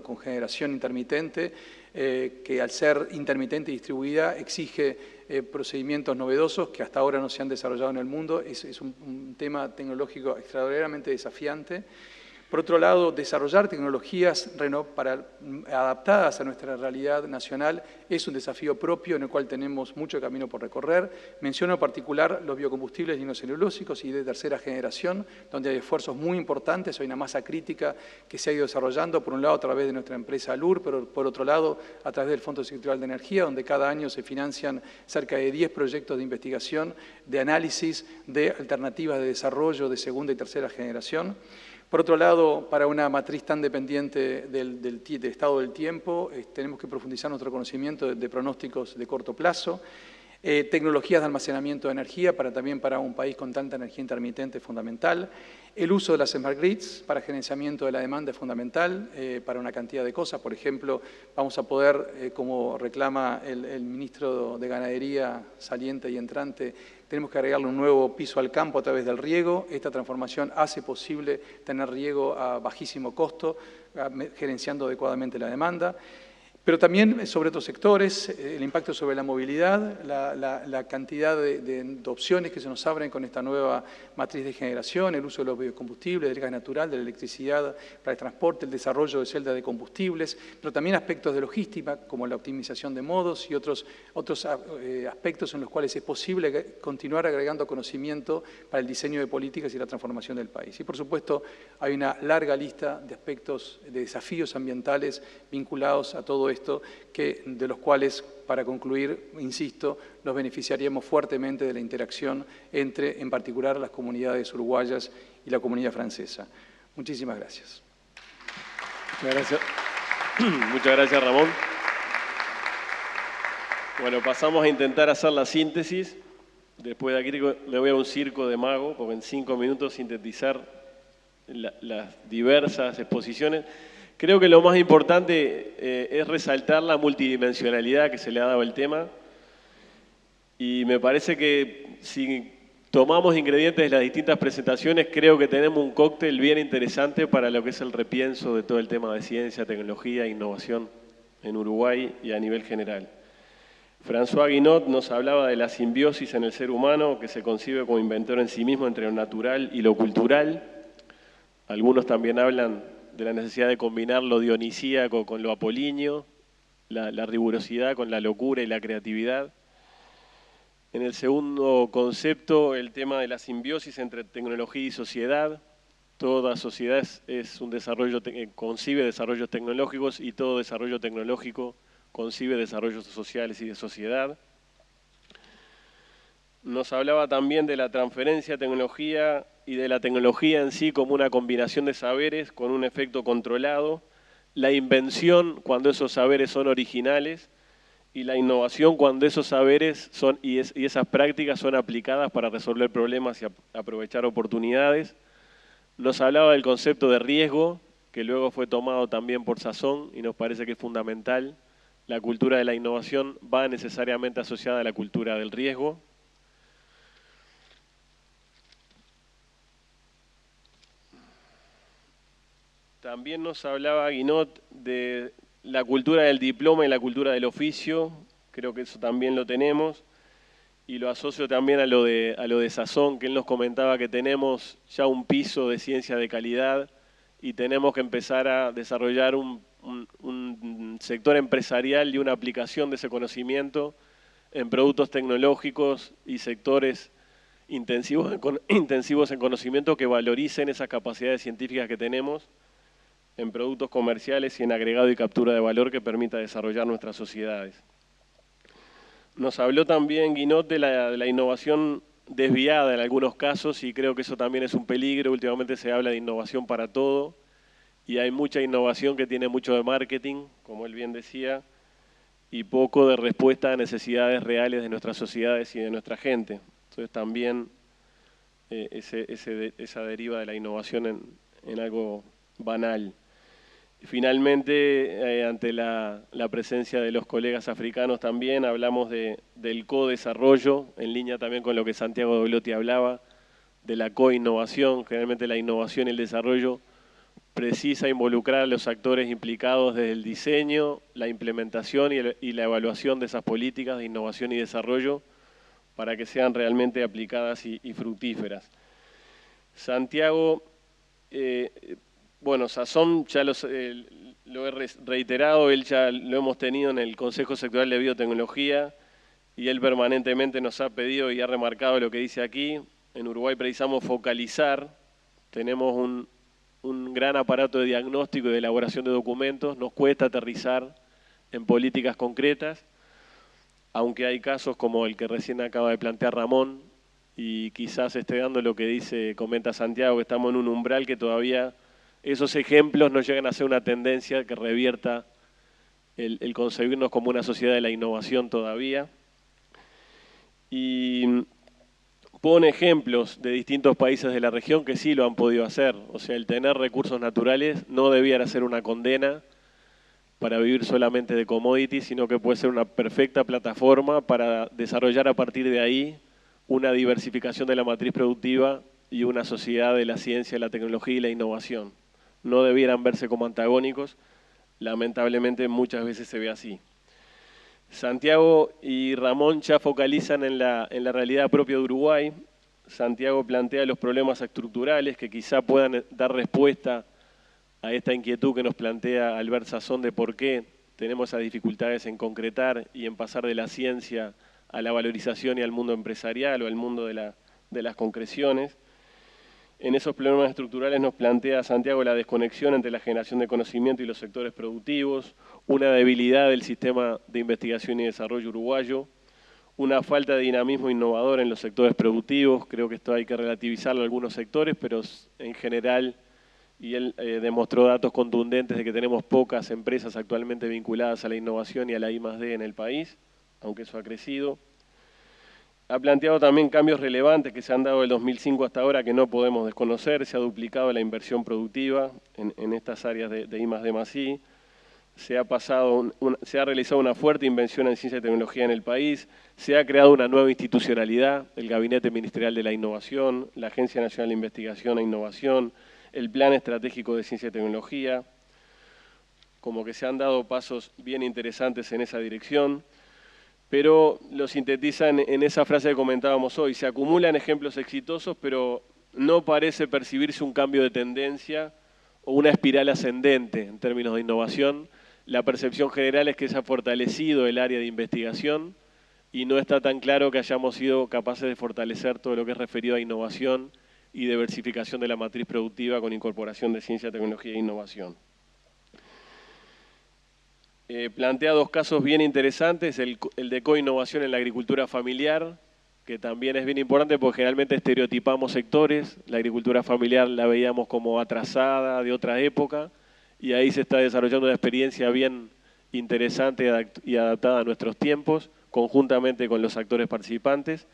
con generación intermitente, que al ser intermitente y distribuida exige procedimientos novedosos que hasta ahora no se han desarrollado en el mundo. Es un tema tecnológico extraordinariamente desafiante. Por otro lado, desarrollar tecnologías adaptadas a nuestra realidad nacional es un desafío propio en el cual tenemos mucho camino por recorrer. Menciono en particular los biocombustibles lignocelulósicos y de tercera generación, donde hay esfuerzos muy importantes, hay una masa crítica que se ha ido desarrollando, por un lado a través de nuestra empresa ALUR, pero por otro lado a través del Fondo Sectorial de Energía, donde cada año se financian cerca de 10 proyectos de investigación, de análisis de alternativas de desarrollo de segunda y tercera generación. Por otro lado, para una matriz tan dependiente del estado del tiempo, tenemos que profundizar nuestro conocimiento de pronósticos de corto plazo. Tecnologías de almacenamiento de energía, también para un país con tanta energía intermitente es fundamental. El uso de las smart grids para gerenciamiento de la demanda es fundamental para una cantidad de cosas. Por ejemplo, vamos a poder, como reclama el ministro de Ganadería saliente y entrante, tenemos que agregarle un nuevo piso al campo a través del riego. Esta transformación hace posible tener riego a bajísimo costo, gerenciando adecuadamente la demanda. Pero también sobre otros sectores, el impacto sobre la movilidad, la cantidad de opciones que se nos abren con esta nueva matriz de generación, el uso de los biocombustibles, del gas natural, de la electricidad para el transporte, el desarrollo de celdas de combustibles, pero también aspectos de logística como la optimización de modos y otros aspectos en los cuales es posible continuar agregando conocimiento para el diseño de políticas y la transformación del país. Y por supuesto hay una larga lista de aspectos, de desafíos ambientales vinculados a todo esto, de los cuales, para concluir, insisto, nos beneficiaríamos fuertemente de la interacción entre, en particular, las comunidades uruguayas y la comunidad francesa. Muchísimas gracias. Muchas gracias. Muchas gracias, Ramón. Bueno, pasamos a intentar hacer la síntesis. Después de aquí le voy a un circo de mago, porque en 5 minutos sintetizar las diversas exposiciones. Creo que lo más importante es resaltar la multidimensionalidad que se le ha dado al tema, y me parece que si tomamos ingredientes de las distintas presentaciones, creo que tenemos un cóctel bien interesante para lo que es el repienso de todo el tema de ciencia, tecnología e innovación en Uruguay y a nivel general. François Guinot nos hablaba de la simbiosis en el ser humano, que se concibe como inventor en sí mismo entre lo natural y lo cultural. Algunos también hablan de la necesidad de combinar lo dionisíaco con lo apolíneo, la rigurosidad con la locura y la creatividad. En el segundo concepto, el tema de la simbiosis entre tecnología y sociedad. Toda sociedad es un desarrollo, concibe desarrollos tecnológicos, y todo desarrollo tecnológico concibe desarrollos sociales y de sociedad. Nos hablaba también de la transferencia de tecnología y de la tecnología en sí como una combinación de saberes con un efecto controlado, la invención cuando esos saberes son originales y la innovación cuando esos saberes y esas prácticas son aplicadas para resolver problemas y aprovechar oportunidades. Nos hablaba del concepto de riesgo, que luego fue tomado también por Sazón y nos parece que es fundamental. La cultura de la innovación va necesariamente asociada a la cultura del riesgo. También nos hablaba Guinot de la cultura del diploma y la cultura del oficio, creo que eso también lo tenemos. y lo asocio también a lo de Sazón, que él nos comentaba que tenemos ya un piso de ciencia de calidad y tenemos que empezar a desarrollar un sector empresarial y una aplicación de ese conocimiento en productos tecnológicos y sectores intensivos en conocimiento que valoricen esas capacidades científicas que tenemos en productos comerciales y en agregado y captura de valor que permita desarrollar nuestras sociedades. Nos habló también Guinot de la innovación desviada en algunos casos y creo que eso también es un peligro. Últimamente se habla de innovación para todo y hay mucha innovación que tiene mucho de marketing, como él bien decía, y poco de respuesta a necesidades reales de nuestras sociedades y de nuestra gente. Entonces también esa deriva de la innovación en algo banal. Finalmente, ante la presencia de los colegas africanos también hablamos del co-desarrollo, en línea también con lo que Santiago Doblotti hablaba, de la co-innovación. Generalmente la innovación y el desarrollo precisa involucrar a los actores implicados desde el diseño, la implementación y la evaluación de esas políticas de innovación y desarrollo para que sean realmente aplicadas y fructíferas. Santiago, bueno, Sazón ya lo he reiterado, él ya lo hemos tenido en el Consejo Sectorial de Biotecnología y él permanentemente nos ha pedido y ha remarcado lo que dice aquí. En Uruguay precisamos focalizar, tenemos un gran aparato de diagnóstico y de elaboración de documentos, nos cuesta aterrizar en políticas concretas, aunque hay casos como el que recién acaba de plantear Ramón, y quizás esté dando lo que comenta Santiago, que estamos en un umbral que todavía esos ejemplos no llegan a ser una tendencia que revierta el concebirnos como una sociedad de la innovación todavía. Y pone ejemplos de distintos países de la región que sí lo han podido hacer. O sea, el tener recursos naturales no debiera ser una condena para vivir solamente de commodities, sino que puede ser una perfecta plataforma para desarrollar a partir de ahí una diversificación de la matriz productiva y una sociedad de la ciencia, la tecnología y la innovación. No debieran verse como antagónicos, lamentablemente muchas veces se ve así. Santiago y Ramón ya focalizan en la realidad propia de Uruguay. Santiago plantea los problemas estructurales que quizá puedan dar respuesta a esta inquietud que nos plantea Albert Sazón de por qué tenemos esas dificultades en concretar y en pasar de la ciencia a la valorización y al mundo empresarial o al mundo de las concreciones. En esos problemas estructurales nos plantea Santiago la desconexión entre la generación de conocimiento y los sectores productivos, una debilidad del sistema de investigación y desarrollo uruguayo, una falta de dinamismo innovador en los sectores productivos. Creo que esto hay que relativizarlo a algunos sectores, pero en general, y él demostró datos contundentes de que tenemos pocas empresas actualmente vinculadas a la innovación y a la I+D en el país, aunque eso ha crecido. Ha planteado también cambios relevantes que se han dado del 2005 hasta ahora que no podemos desconocer. Se ha duplicado la inversión productiva en estas áreas de I+D+I. Se ha realizado una fuerte inversión en ciencia y tecnología en el país. Se ha creado una nueva institucionalidad, el Gabinete Ministerial de la Innovación, la Agencia Nacional de Investigación e Innovación, el Plan Estratégico de Ciencia y Tecnología. Como que se han dado pasos bien interesantes en esa dirección. Pero lo sintetiza en esa frase que comentábamos hoy. Se acumulan ejemplos exitosos, pero no parece percibirse un cambio de tendencia o una espiral ascendente en términos de innovación. La percepción general es que se ha fortalecido el área de investigación y no está tan claro que hayamos sido capaces de fortalecer todo lo que es referido a innovación y diversificación de la matriz productiva con incorporación de ciencia, tecnología e innovación. Plantea dos casos bien interesantes, el de coinnovación en la agricultura familiar, que también es bien importante porque generalmente estereotipamos sectores. La agricultura familiar la veíamos como atrasada de otra época y ahí se está desarrollando una experiencia bien interesante y adaptada a nuestros tiempos, conjuntamente con los actores participantes.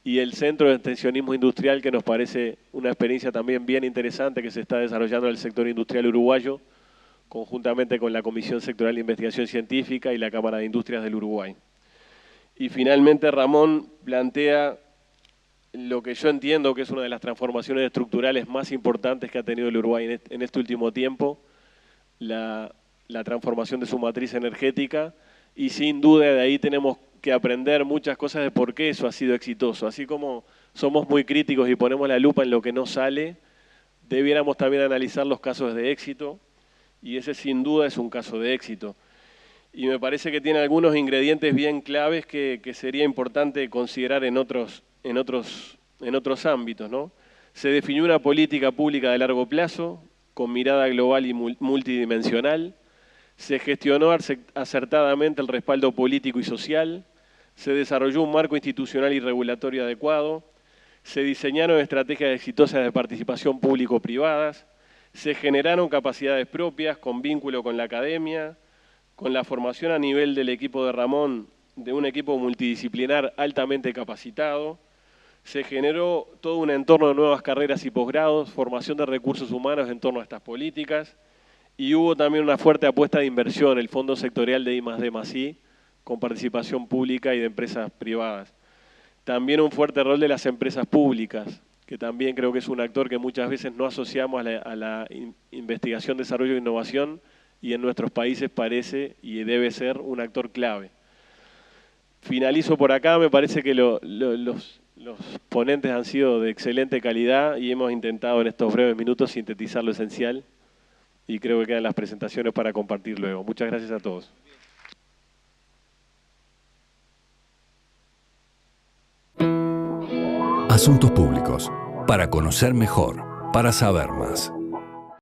Y el Centro de Extensionismo Industrial, que nos parece una experiencia también bien interesante que se está desarrollando en el sector industrial uruguayo, conjuntamente con la Comisión Sectorial de Investigación Científica y la Cámara de Industrias del Uruguay. Y finalmente Ramón plantea lo que yo entiendo que es una de las transformaciones estructurales más importantes que ha tenido el Uruguay en este último tiempo, la transformación de su matriz energética, y sin duda de ahí tenemos que aprender muchas cosas de por qué eso ha sido exitoso. Así como somos muy críticos y ponemos la lupa en lo que no sale, debiéramos también analizar los casos de éxito, y ese sin duda es un caso de éxito. Y me parece que tiene algunos ingredientes bien claves que sería importante considerar en otros ámbitos, ¿no? Se definió una política pública de largo plazo, con mirada global y multidimensional. Se gestionó acertadamente el respaldo político y social. Se desarrolló un marco institucional y regulatorio adecuado. Se diseñaron estrategias exitosas de participación público-privadas. Se generaron capacidades propias con vínculo con la academia, con la formación a nivel del equipo de Ramón, de un equipo multidisciplinar altamente capacitado. Se generó todo un entorno de nuevas carreras y posgrados, formación de recursos humanos en torno a estas políticas, y hubo también una fuerte apuesta de inversión, el Fondo Sectorial de I+D+I, con participación pública y de empresas privadas. También un fuerte rol de las empresas públicas, que también creo que es un actor que muchas veces no asociamos a la investigación, desarrollo e innovación, y en nuestros países parece y debe ser un actor clave. Finalizo por acá, me parece que los ponentes han sido de excelente calidad y hemos intentado en estos breves minutos sintetizar lo esencial, y creo que quedan las presentaciones para compartir luego. Muchas gracias a todos. Asuntos públicos, para conocer mejor, para saber más.